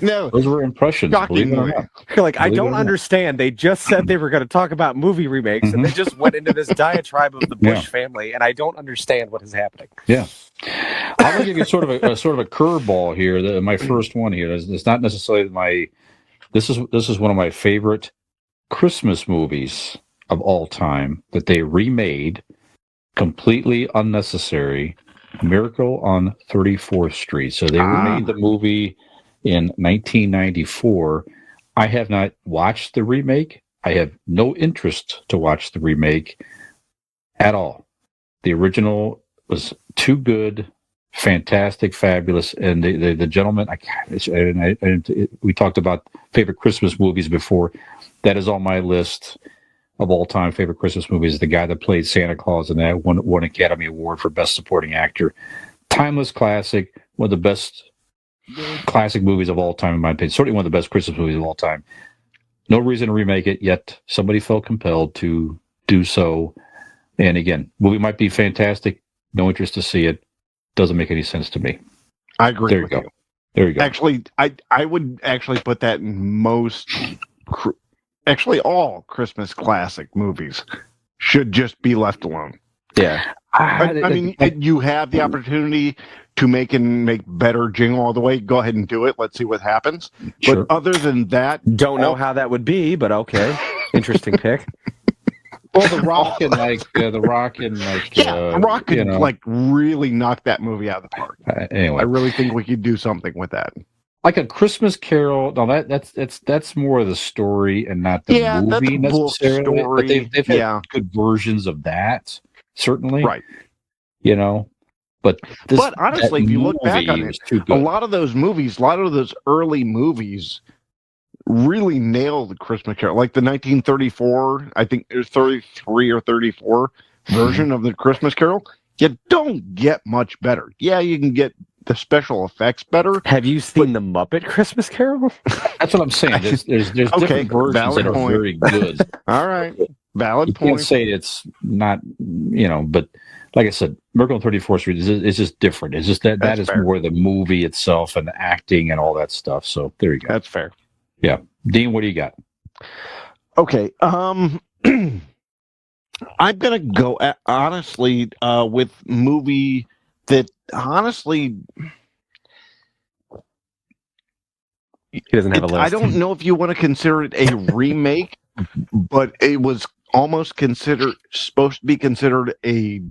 No, those were impressions. Believe it or not. You're like, I don't understand. They just said they were going to talk about movie remakes, and they just went into this diatribe of the Bush family, and I don't understand what is happening. Yeah, I'm going to give you sort of a curveball here. My first one here is not necessarily my. This is one of my favorite Christmas movies of all time that they remade, completely unnecessary. Miracle on 34th Street. So they remade the movie in 1994. I have not watched the remake. I have no interest to watch the remake at all. The original was too good, fantastic, fabulous, and the gentleman. We talked about favorite Christmas movies before. That is on my list of all-time favorite Christmas movies. The guy that played Santa Claus and that won Academy Award for Best Supporting Actor. Timeless classic, one of the best classic movies of all time, in my opinion. Certainly one of the best Christmas movies of all time. No reason to remake it, yet somebody felt compelled to do so. And again, movie might be fantastic. No interest to see it. Doesn't make any sense to me. I agree. There you go. There you go. Actually, I would actually put that in most. Actually, all Christmas classic movies should just be left alone. Yeah. I mean, you have the opportunity to make better Jingle All the Way. Go ahead and do it. Let's see what happens. Sure. But other than that, Don't know how that would be, but okay. Interesting pick. Well, The Rock and The Rock could like really knock that movie out of the park. Anyway, I really think we could do something with that. Like a Christmas Carol. No, that's more of the story and not the movie that's a necessarily. story. But they've had good versions of that, certainly. Right. But honestly, if you look back on it, a lot of those early movies really nailed the Christmas Carol. Like the 1934, I think there's 33 or 34 version of the Christmas Carol. You don't get much better. Yeah, you can get the special effects better. Have you seen the Muppet Christmas Carol? That's what I'm saying. There's different versions that are very good. All right, valid point. You can't say it's not, but like I said, Miracle on 34th Street is just different. It's just that is fair. More the movie itself and the acting and all that stuff. So there you go. That's fair. Yeah, Dean, what do you got? Okay, I'm gonna go honestly with movie that honestly he doesn't have a list. I don't know if you want to consider it a remake, but it was almost supposed to be considered a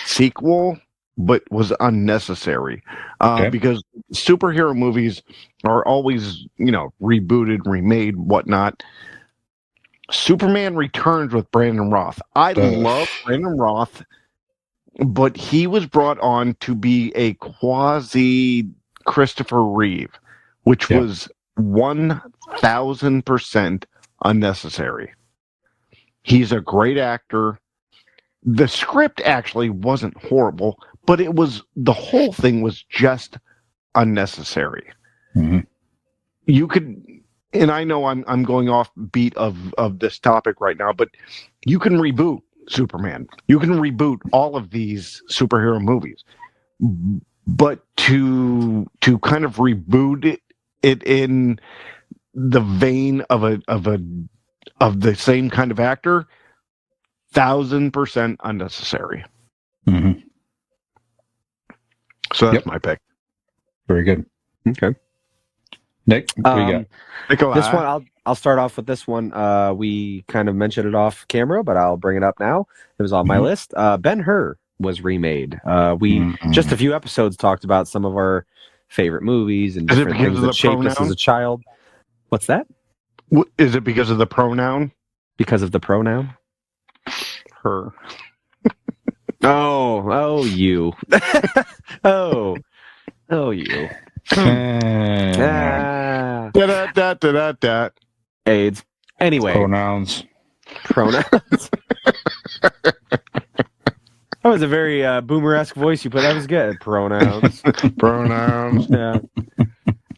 sequel, but was unnecessary because superhero movies are always, rebooted, remade, whatnot. Superman Returns with Brandon Roth. I love Brandon Roth, but he was brought on to be a quasi Christopher Reeve, which was 1,000% unnecessary. He's a great actor. The script actually wasn't horrible, but the whole thing was just unnecessary. Mm-hmm. You could, and I know I'm going off beat of this topic right now, but you can reboot Superman. You can reboot all of these superhero movies, but to kind of reboot it in the vein of the same kind of actor, 1,000% unnecessary. Mm-hmm. So that's my pick. Very good. Okay. Nick, what do you got? Nikolai. This one, I'll start off with this one. We kind of mentioned it off camera, but I'll bring it up now. It was on my list. Ben-Hur was remade. We just a few episodes talked about some of our favorite movies and different things that shaped us as a child. What's that? Is it because of the pronoun? Because of the pronoun? Her. Oh, you. oh, you. AIDS. Anyway. Pronouns. That was a very boomer-esque voice you put. That was good. Pronouns. Yeah.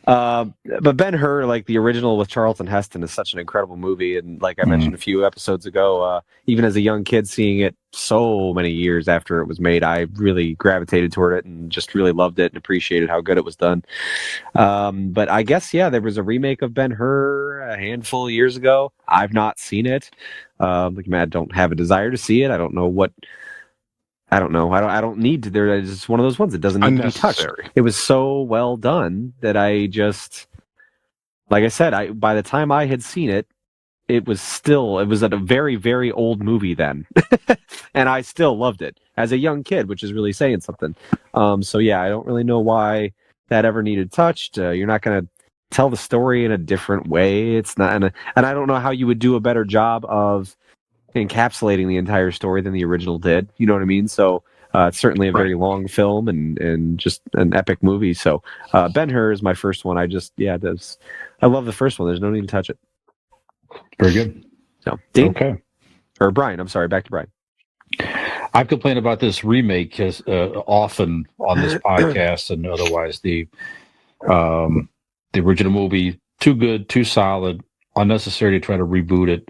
But Ben-Hur, like the original with Charlton Heston, is such an incredible movie. And like I mentioned a few episodes ago, even as a young kid seeing it so many years after it was made, I really gravitated toward it and just really loved it and appreciated how good it was done. But I guess, there was a remake of Ben-Hur a handful of years ago. I've not seen it. I don't have a desire to see it. I don't know. I don't need to. It's just one of those ones that doesn't need to be touched. It was so well done that I just, like I said, by the time I had seen it, it was at a very, very old movie then. And I still loved it as a young kid, which is really saying something. I don't really know why that ever needed touched. You're not going to tell the story in a different way. It's not, and I don't know how you would do a better job of encapsulating the entire story than the original did. You know what I mean? So it's certainly a very long film and just an epic movie. So Ben-Hur is my first one. I love the first one. There's no need to touch it. Very good. So Dean? Okay. Or Brian, I'm sorry, back to Brian. I've complained about this remake often on this podcast and otherwise. The original movie, too good, too solid, unnecessary to try to reboot it.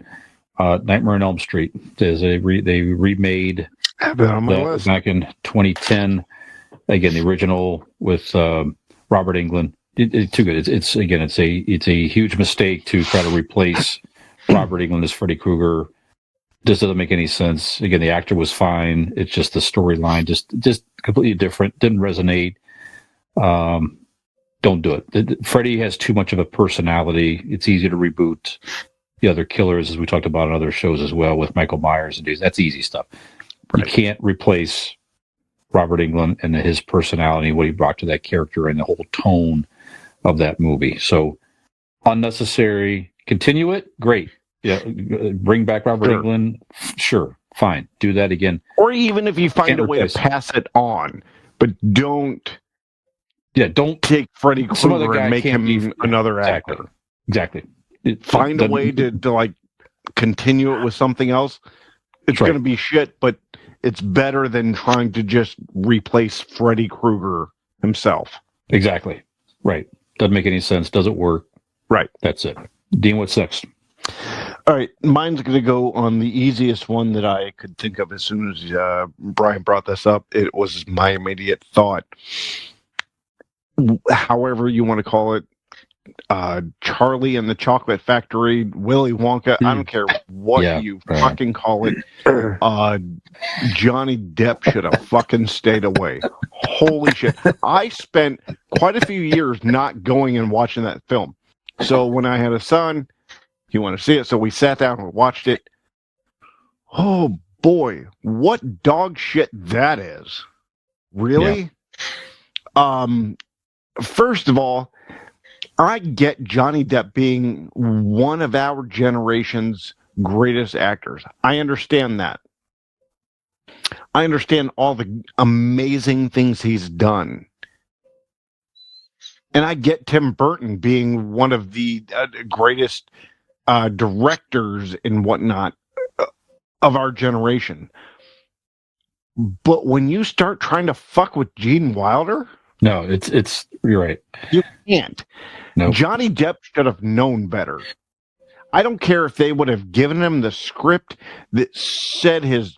Nightmare on Elm Street. They remade that back in 2010. Again, the original with Robert Englund. It's too good. It's a huge mistake to try to replace Robert Englund as Freddy Krueger. This doesn't make any sense. Again, the actor was fine. It's just the storyline just completely different. Didn't resonate. Don't do it. Freddy has too much of a personality. It's easy to reboot. The other killers, as we talked about on other shows as well, with Michael Myers and these. That's easy stuff. Right. You can't replace Robert Englund and his personality, what he brought to that character, and the whole tone of that movie. So unnecessary. Continue it. Great. Yeah. Bring back Robert Englund. Sure. Fine. Do that again. Or even if you find a way to pass it on, but don't take Freddy Krueger and make him another actor. Exactly. Find a way to like continue it with something else. It's going to be shit, but it's better than trying to just replace Freddy Krueger himself. Exactly. Right. Doesn't make any sense. Doesn't work. Right. That's it. Dean, what's next? All right. Mine's going to go on the easiest one that I could think of as soon as Brian brought this up. It was my immediate thought. However you want to call it. Charlie and the Chocolate Factory, Willy Wonka. I don't care what you fucking call it. Johnny Depp should have fucking stayed away. Holy shit. I spent quite a few years not going and watching that film. So when I had a son, he wanted to see it, so we sat down and watched it. Oh boy, what dog shit that is. Really? Yeah. First of all, I get Johnny Depp being one of our generation's greatest actors. I understand that. I understand all the amazing things he's done. And I get Tim Burton being one of the greatest directors and whatnot. of our generation. But when you start trying to fuck with Gene Wilder, No, it's you're right. you can't. No. Johnny Depp should have known better. I don't care if they would have given him the script that said his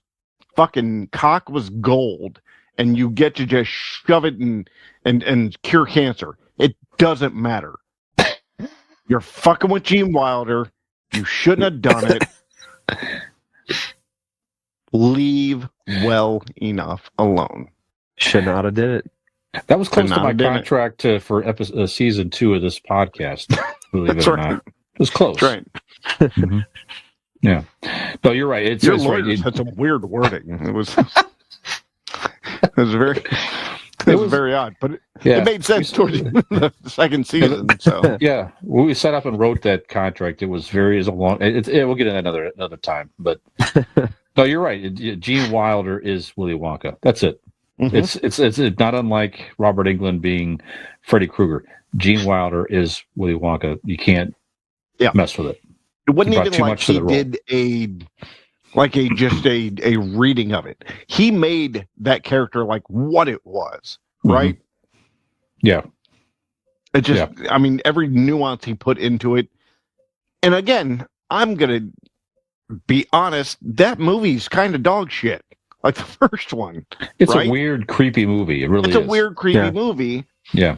fucking cock was gold and you get to just shove it and cure cancer. It doesn't matter. You're fucking with Gene Wilder. You shouldn't have done it. Leave well enough alone. Should not have did it. That was close to my did it. contract for season 2 of this podcast. Believe it or right. not, it was close. That's right. Mm-hmm. Yeah. No, you're right. Your it's lawyers right. had some weird wording. It was very odd, but it made sense towards the second season. So yeah, when we set up and wrote that contract, it was very long. We'll get into another time, but no, you're right. Gene Wilder is Willy Wonka. That's it. Mm-hmm. It's not unlike Robert Englund being Freddy Krueger. Gene Wilder is Willy Wonka. You can't mess with it. It wasn't even like he did a reading of it. He made that character like what it was, right? Mm-hmm. Yeah. It just, I mean, every nuance he put into it. And again, I'm gonna be honest. That movie's kind of dog shit, like the first one. It's a weird, creepy movie. It really is. It's a weird, creepy movie. Yeah.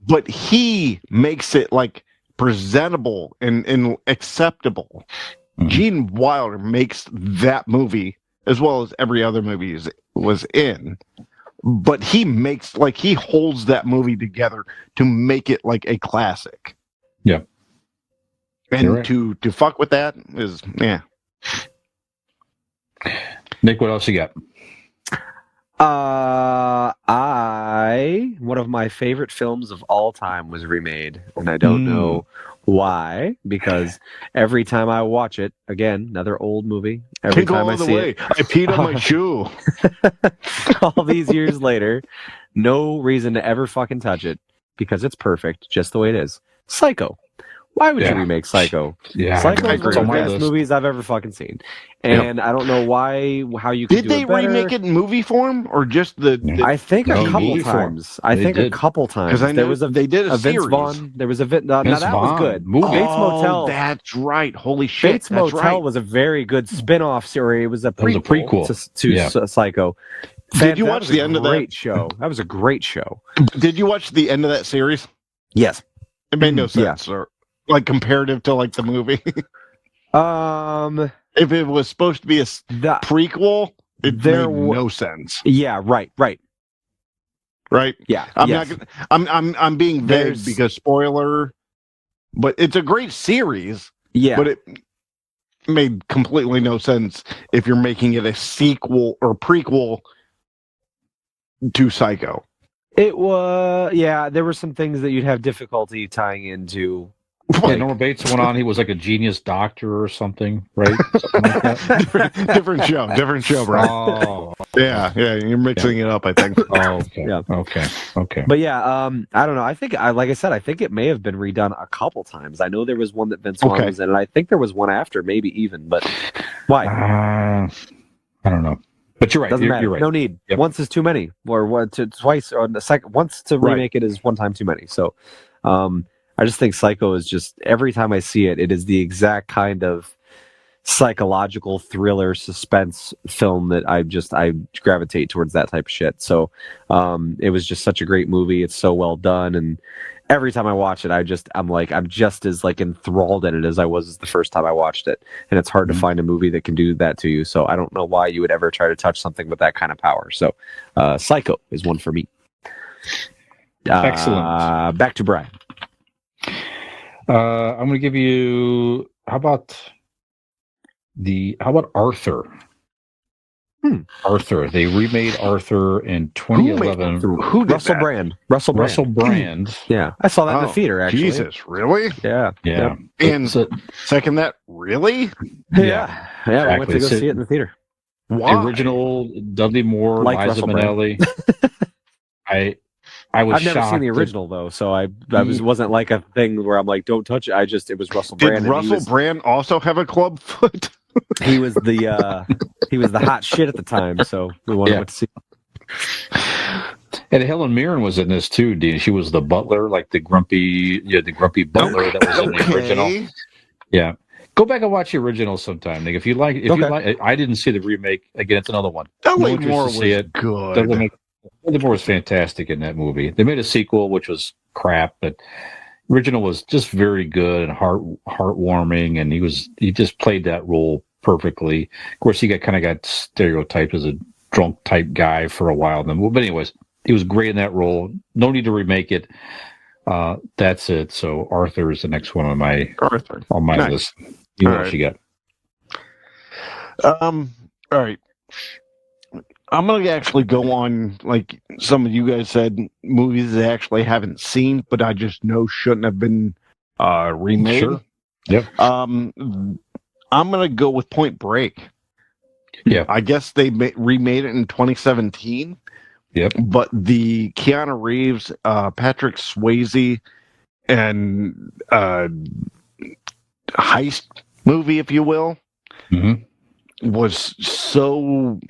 But he makes it like presentable and acceptable. Mm-hmm. Gene Wilder makes that movie as well as every other movie he was in, but he holds that movie together to make it like a classic. Yeah, and to fuck with that is Nick, what else you got? One of my favorite films of all time was remade, and I don't know why, because every time I watch it, again, another old movie, every time I see it, I peed on my shoe. All these years later, no reason to ever fucking touch it, because it's perfect, just the way it is. Psycho. Why would you remake Psycho? Yeah, Psycho is one of the best movies I've ever fucking seen, and I don't know how you could do it better. Did they remake it in movie form or just the? I think a couple times. A couple times because I know they did a Vince Vaughn. There was a Vince. Now that was good. Bates Motel. That's right. Holy shit! Bates Motel was a very good spin-off series. It was a prequel to Psycho. Did you watch the end of that? Great show. That was a great show. Did you watch the end of that series? Yes. It made no sense. Or like comparative to like the movie. If it was supposed to be a prequel, it made no sense. Yeah, right. Right? Yeah. I'm being vague because spoiler, but it's a great series. Yeah. But it made completely no sense if you're making it a sequel or prequel to Psycho. It was there were some things that you'd have difficulty tying into. Yeah, Norman Bates went on. He was like a genius doctor or something, right? Something like that. different show, bro. Oh, yeah. You're mixing it up, I think. Oh, okay. Yeah. Okay. But I don't know. I think, like I said, I think it may have been redone a couple times. I know there was one that Vince Vaughn was in, and I think there was one after, maybe even. But why? I don't know. But you're right. Doesn't matter. You're right. No need. Yep. Once is too many, or twice, or the second. Once to remake it is one time too many. So, I just think Psycho is just, every time I see it, it is the exact kind of psychological thriller suspense film that I gravitate towards that type of shit. So it was just such a great movie. It's so well done, and every time I watch it, I'm just as like enthralled in it as I was the first time I watched it. And it's hard to find a movie that can do that to you. So I don't know why you would ever try to touch something with that kind of power. So Psycho is one for me. Excellent. Back to Brian. I'm going to give you. How about Arthur? Arthur. They remade Arthur in 2011. Who did Russell that? Brand. Russell Brand. Yeah, I saw that in the theater. Actually, Jesus, really? Yeah. And second that, really? Yeah. Exactly. We went to go see it in the theater. Why? The original Dudley Moore, Liza Minnelli. I've never seen the original though, so I wasn't like a thing where I'm like, don't touch it. It was Russell Brand. Did Russell Brand also have a club foot? He was the hot shit at the time, so we wanted to see. And Helen Mirren was in this too, Dean. She was the butler, like the grumpy butler that was in the original. Yeah, go back and watch the original sometime, Nick. If you like, I didn't see the remake. Again, it's another one. Dudley Moore was good. Dudley Moore was fantastic in that movie. They made a sequel, which was crap, but original was just very good and heartwarming, and he just played that role perfectly. Of course, he got stereotyped as a drunk type guy for a while. Then, but anyways, he was great in that role. No need to remake it. That's it. So Arthur is the next one on my list. What else you got? All right. I'm gonna actually go on, like some of you guys said, movies that I actually haven't seen, but I just know shouldn't have been remade. Sure. Yep. I'm gonna go with Point Break. Yeah. I guess they remade it in 2017. Yep. But the Keanu Reeves, Patrick Swayze, and heist movie, if you will, was so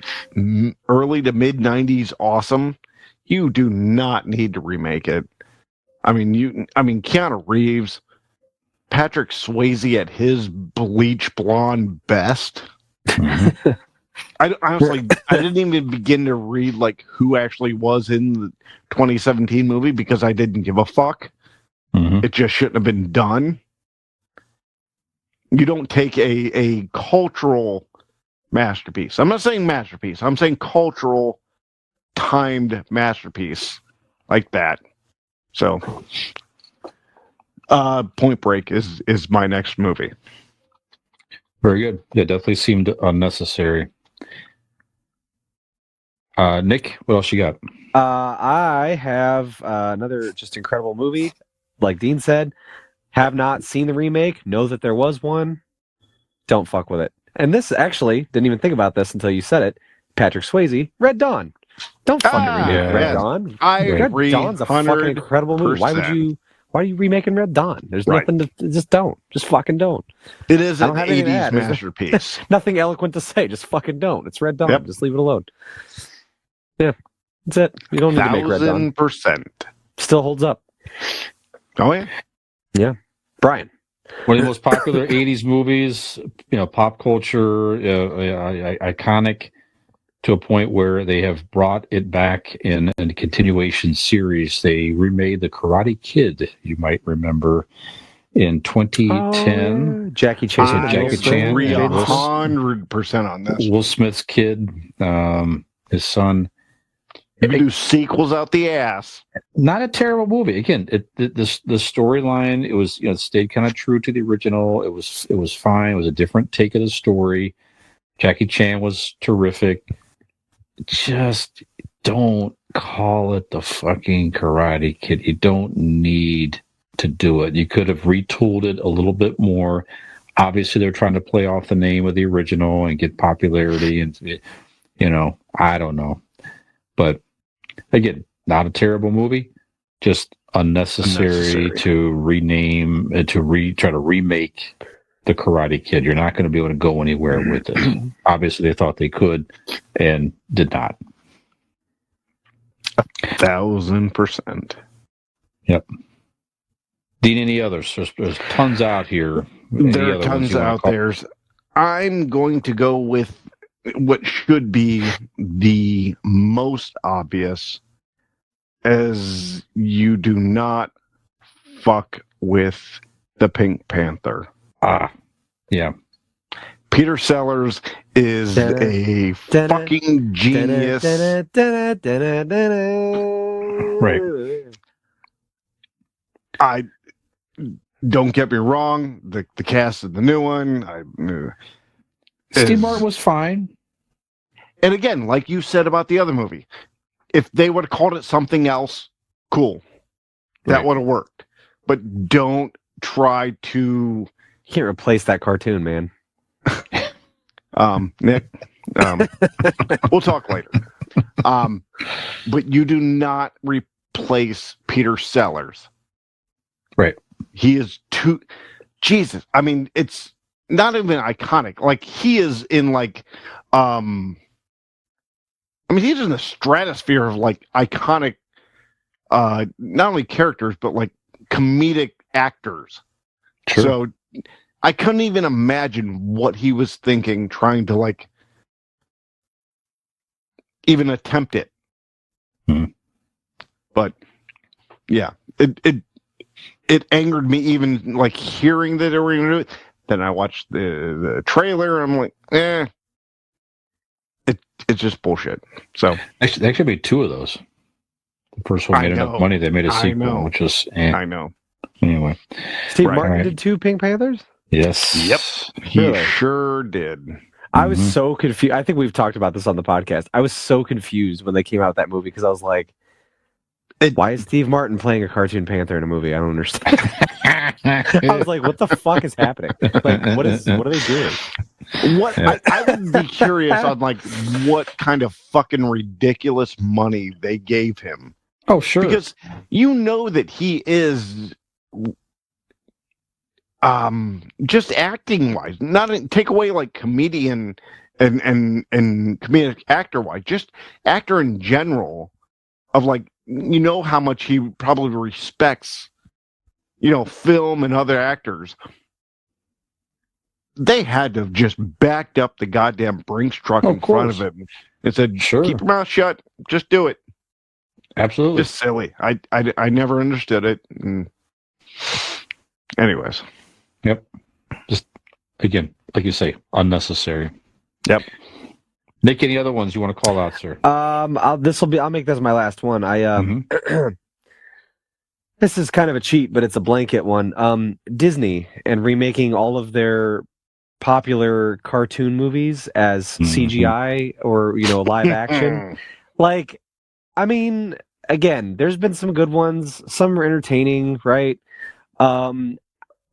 early to mid 90s awesome. You do not need to remake it. I mean, Keanu Reeves, Patrick Swayze at his bleach blonde best. I honestly, I didn't even begin to read like who actually was in the 2017 movie because I didn't give a fuck. It just shouldn't have been done. You don't take a cultural masterpiece. I'm not saying masterpiece. I'm saying cultural timed masterpiece like that. So, Point Break is my next movie. Very good. Yeah, definitely seemed unnecessary. Nick, what else you got? I have another just incredible movie. Like Dean said, have not seen the remake. Know that there was one. Don't fuck with it. And this actually didn't even think about this until you said it. Patrick Swayze, Red Dawn. Don't fucking remake Red Dawn. Red Dawn's a fucking incredible movie. Why are you remaking Red Dawn? There's nothing to just don't. Just fucking don't. It is an 80s masterpiece. Nothing eloquent to say. Just fucking don't. It's Red Dawn. Yep. Just leave it alone. Yeah. That's it. You don't need to make Red Dawn. 1,000%. Still holds up. Oh yeah. Yeah. Brian. One of the most popular 80s movies, pop culture, iconic to a point where they have brought it back in a continuation series. They remade The Karate Kid, you might remember, in 2010. Jackie Chan. Jackie Chan. 300% on this. Will Smith's kid, his son. You can do sequels out the ass. Not a terrible movie. Again, the storyline, it was it stayed kind of true to the original. It was fine. It was a different take of the story. Jackie Chan was terrific. Just don't call it the fucking Karate Kid. You don't need to do it. You could have retooled it a little bit more. Obviously, they're trying to play off the name of the original and get popularity, and I don't know, but. Again, not a terrible movie, just unnecessary to rename, try to remake The Karate Kid. You're not going to be able to go anywhere with it. Obviously, they thought they could and did not. 1,000%. Yep. Dean, any others? There's tons out here. There are tons out there. I'm going to go with what should be the most obvious, as you do not fuck with the Pink Panther. Yeah. Peter Sellers is a fucking genius. Right. I don't get me wrong. The cast of the new one, Steve Martin was fine. And again, like you said about the other movie, if they would have called it something else, cool. That would have worked. But don't try to... You can't replace that cartoon, man. Nick, we'll talk later. But you do not replace Peter Sellers. Right. He is too... Jesus. I mean, it's not even iconic. Like he is in like, I mean, he's in the stratosphere of like iconic, not only characters but like comedic actors. Sure. So I couldn't even imagine what he was thinking, trying to like even attempt it. But yeah, it angered me even like hearing that they were going to do it. Then I watched the trailer and I'm like, it's just bullshit. So Actually, there should be two of those. The first one made enough money; they made a sequel, which is I know. Anyway, Steve Martin did 2 Pink Panthers. Yes. Yep. He sure did. I was so confused. I think we've talked about this on the podcast. I was so confused when they came out with that movie because I was like, why is Steve Martin playing a cartoon panther in a movie? I don't understand. I was like, what the fuck is happening? Like, what are they doing? What I would be curious on like what kind of fucking ridiculous money they gave him. Oh, sure. Because you know that he is just acting wise, not take away like comedian and comedic actor wise, just actor in general, of like, you know how much he probably respects, you know, film and other actors. They had to have just backed up the goddamn Brinks truck in front of him and said, sure, keep your mouth shut, just do it. Absolutely. Just silly. I never understood it. And anyways. Yep. Just, again, like you say, unnecessary. Yep. Nick, any other ones you want to call out, sir? I'll make this my last one. This is kind of a cheat, but it's a blanket one. Disney and remaking all of their popular cartoon movies as CGI or, you know, live action. Like, I mean, again, there's been some good ones. Some are entertaining, right?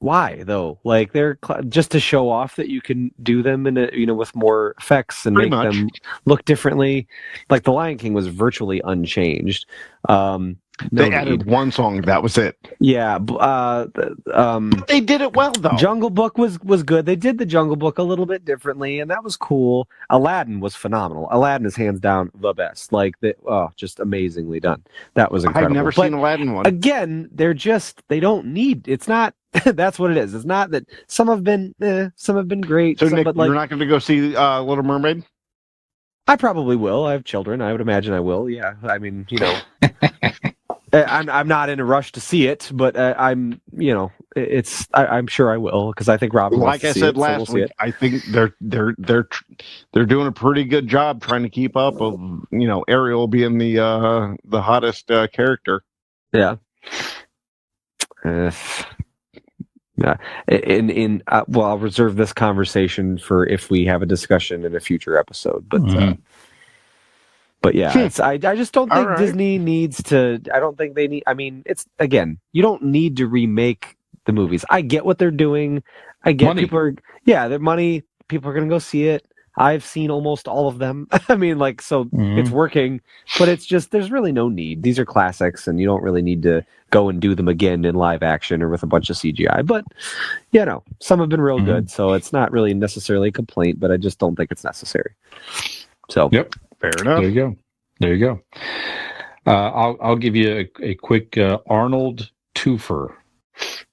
Why though? Like they're just to show off that you can do them in a, you know, with more effects and make them look differently. Like The Lion King was virtually unchanged. They added one song. That was it. Yeah. They did it well though. Jungle Book was good. They did the Jungle Book a little bit differently, and that was cool. Aladdin was phenomenal. Aladdin is hands down the best. Like just amazingly done. That was incredible. I've never seen Aladdin one. Again, they don't need. It's not. That's what it is. It's not that some have been great. So Nick, you're not going to go see Little Mermaid? I probably will. I have children. I would imagine I will. Yeah. I mean, you know. I'm not in a rush to see it, but I'm sure I will because I think Robin. Like I said last week, I think they're doing a pretty good job trying to keep up of, you know, Ariel being the hottest character. Yeah. Yeah. Well, I'll reserve this conversation for if we have a discussion in a future episode, but. But yeah, I just don't think Disney needs to. I don't think they need. I mean, it's again, you don't need to remake the movies. I get what they're doing. I get money. Their money. People are gonna go see it. I've seen almost all of them. I mean, like, so it's working, but it's just there's really no need. These are classics, and you don't really need to go and do them again in live action or with a bunch of CGI. But you know, some have been real good, so it's not really necessarily a complaint. But I just don't think it's necessary. So yep. Fair enough. There you go. I'll give you a quick Arnold twofer,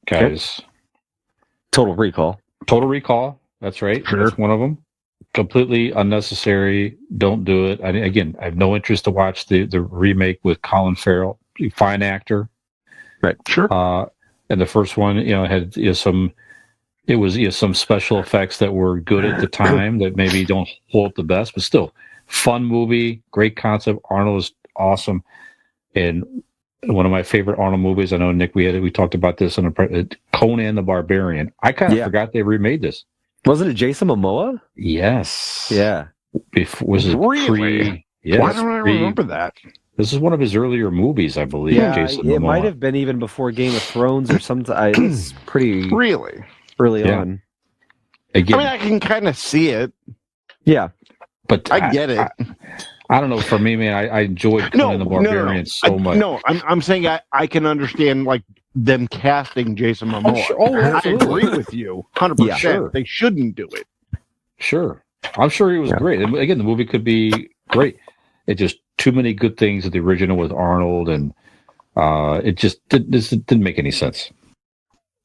guys. Okay. Total Recall. That's right. Sure. That's one of them. Completely unnecessary. Don't do it. I have no interest to watch the remake with Colin Farrell. Fine actor. Right. Sure. And the first one, you know, had some special effects that were good at the time that maybe don't hold up the best, but still. Fun movie, great concept. Arnold is awesome, and one of my favorite Arnold movies. I know Nick, we talked about this on Conan the Barbarian. I kind of forgot they remade this. Wasn't it Jason Momoa? Yes. Yeah. Was it really? Yes. Why don't I remember that? This is one of his earlier movies, I believe. Yeah, Jason it Momoa. might have been even before Game of Thrones or something. It's pretty really early on. Again, I mean, I can kind of see it. Yeah. But I get it. I don't know. For me, man, I enjoyed Conan the Barbarian so much. No, I'm saying I can understand like them casting Jason Momoa. sure. Oh, I absolutely. agree with you 100%. Yeah, sure. They shouldn't do it. Sure. I'm sure he was great. And again, the movie could be great. It just too many good things with the original with Arnold, and it just didn't make any sense.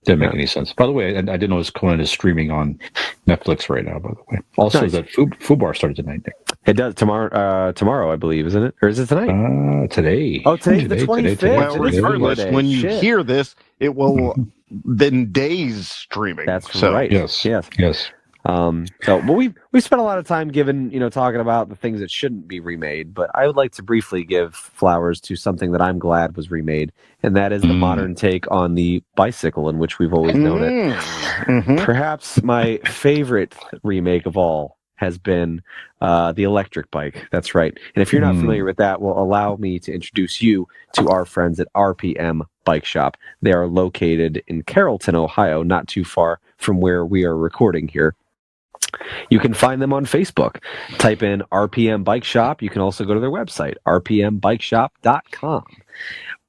Didn't make any sense. By the way, I didn't know Conan is streaming on Netflix right now, by the way. Also, Nice. that Fubar started tonight. It does tomorrow, I believe, isn't it? Or is it tonight? Today. Oh, today's the 25th. Well, It is regardless, Monday. when you Shit. hear this, it will been days streaming. That's so. right. Yes. Yes. But we've spent a lot of time talking about the things that shouldn't be remade, but I would like to briefly give flowers to something that I'm glad was remade, and that is the modern take on the bicycle in which we've always known it. Mm-hmm. Perhaps my favorite remake of all has been the electric bike. That's right. And if you're not familiar with that, well, allow me to introduce you to our friends at RPM Bike Shop. They are located in Carrollton, Ohio, not too far from where we are recording here. You can find them on Facebook. Type in RPM Bike Shop. You can also go to their website, rpmbikeshop.com.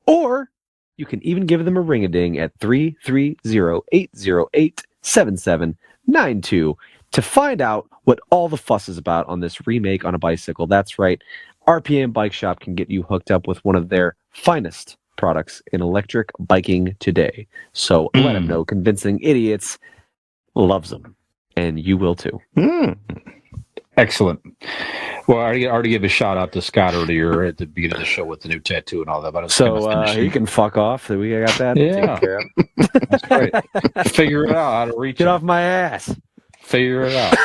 Or you can even give them a ring-a-ding at 330-808-7792 to find out what all the fuss is about on this remake on a bicycle. That's right. RPM Bike Shop can get you hooked up with one of their finest products in electric biking today. So let them know Convincing Idiots loves them. And you will too. Excellent. Well, I already gave a shout out to Scott earlier at the beginning of the show with the new tattoo and all that. But it's you can fuck off. We got that taken care of. That's right. Figure it out how to reach Get it. off my ass. Figure it out.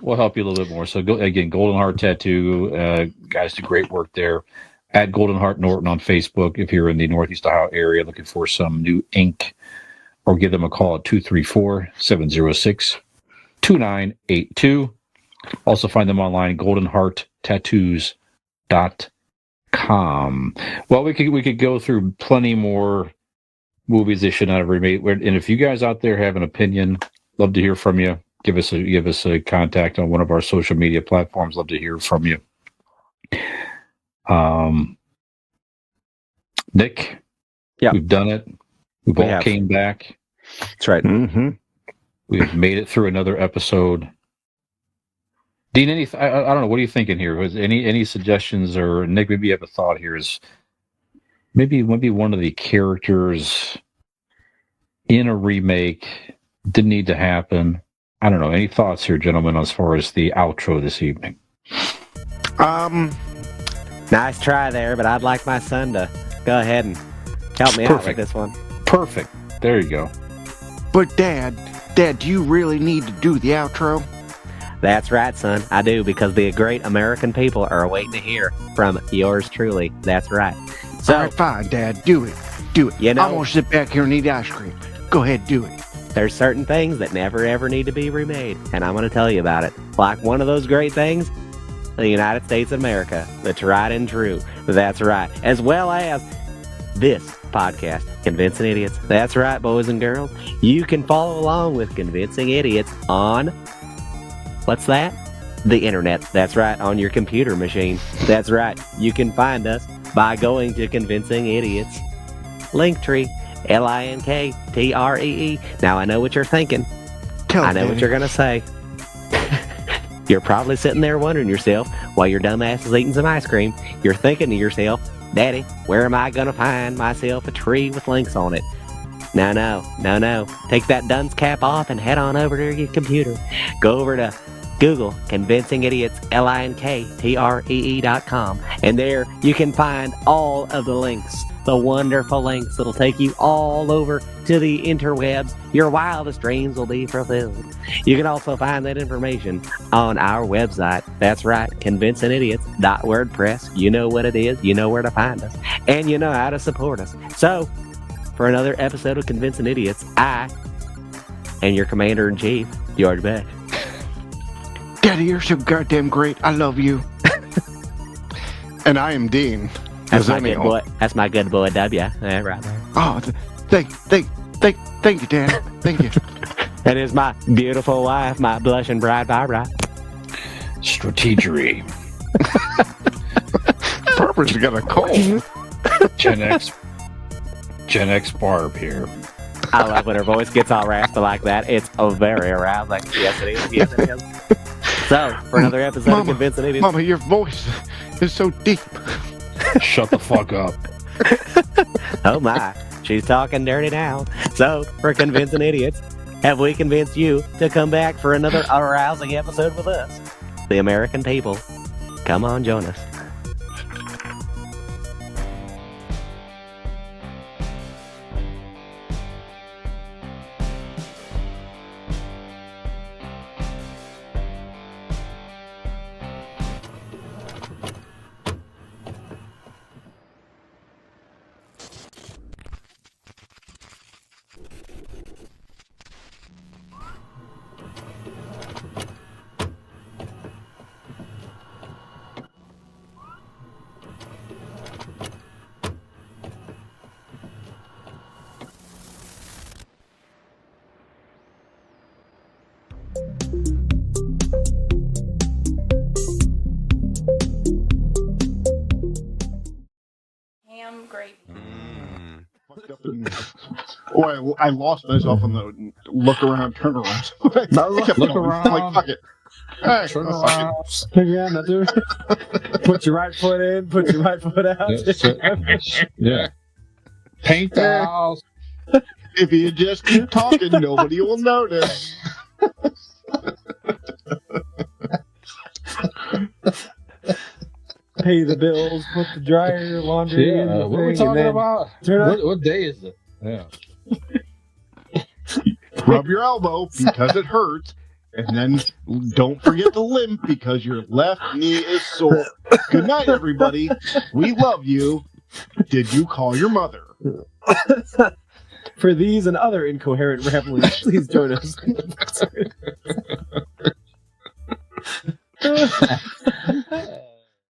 We'll help you a little bit more. So Golden Heart Tattoo, guys do great work there. At Golden Heart Norton on Facebook if you're in the Northeast Ohio area looking for some new ink, or give them a call at 234-706-2982. Also find them online, goldenhearttattoos.com. Well, we could go through plenty more movies they should not have remade. And if you guys out there have an opinion, love to hear from you. Give us a contact on one of our social media platforms. Love to hear from you. Nick, we've done it. We all came back. That's right. Mm-hmm. We've made it through another episode. Dean, I don't know. What are you thinking here? Was any suggestions, or Nick? Maybe you have a thought here. Is maybe one of the characters in a remake didn't need to happen. I don't know. Any thoughts here, gentlemen, as far as the outro this evening? Nice try there, but I'd like my son to go ahead and help me out with this one. Perfect. There you go. But Dad, do you really need to do the outro? That's right, son. I do, because the great American people are waiting to hear from yours truly. That's right. So, all right, fine, Dad. Do it. Do it. You know, I'm going to sit back here and eat ice cream. Go ahead, do it. There's certain things that never, ever need to be remade, and I'm going to tell you about it. Like one of those great things, the United States of America. That's right and true. That's right. As well as this podcast, Convincing Idiots. That's right, boys and girls. You can follow along with Convincing Idiots on, what's that? The internet. That's right, on your computer machine. That's right. You can find us by going to Convincing Idiots Linktree, LINKTREE. Now I know what you're thinking. I know what you're going to say. You're probably sitting there wondering yourself while your dumb ass is eating some ice cream. You're thinking to yourself, Daddy, where am I going to find myself a tree with links on it? No. Take that dunce cap off and head on over to your computer. Go over to Google Convincing Idiots, LINKTREE.com. And there you can find all of the links, the wonderful links that'll take you all over to the interwebs. Your wildest dreams will be fulfilled. You can also find that information on our website. That's right, convincingidiots.wordpress. You know what it is, you know where to find us, and you know how to support us. So, for another episode of Convincing Idiots, I am your Commander-in-Chief, George Beck. Daddy, you're so goddamn great. I love you. And I am Dean. That's my good boy. That's my good boy, W. Yeah, right there. Oh, thank you, Dad. Thank you. That is my beautiful wife, my blushing bride, Barbara. Strategery. Barbara's got a cold. Gen X Gen X Barb here. I love when her voice gets all raspy like that. It's very arousing. Yes, it is. Yes, it is. So, for another episode of Convincing Idiots. Mama, your voice is so deep. Shut the fuck up. Oh my, she's talking dirty now. So, for Convincing Idiots, have we convinced you to come back for another arousing episode with us? The American people. Come on, join us. Ham gravy. Oh, I lost myself on the look around, turn around. Look around. I'm like, fuck it. Hey, Turn fuck it. around. Yeah, not doing Put your right foot in, put your right foot out. Yeah. Paint the house. If you just keep talking, nobody will notice. Pay the bills, put the dryer, laundry in the what are we thing, and talking then about? What day is it? Yeah. Rub your elbow because it hurts, and then don't forget to limp because your left knee is sore. Good night, everybody. We love you. Did you call your mother? For these and other incoherent ramblings, please join us.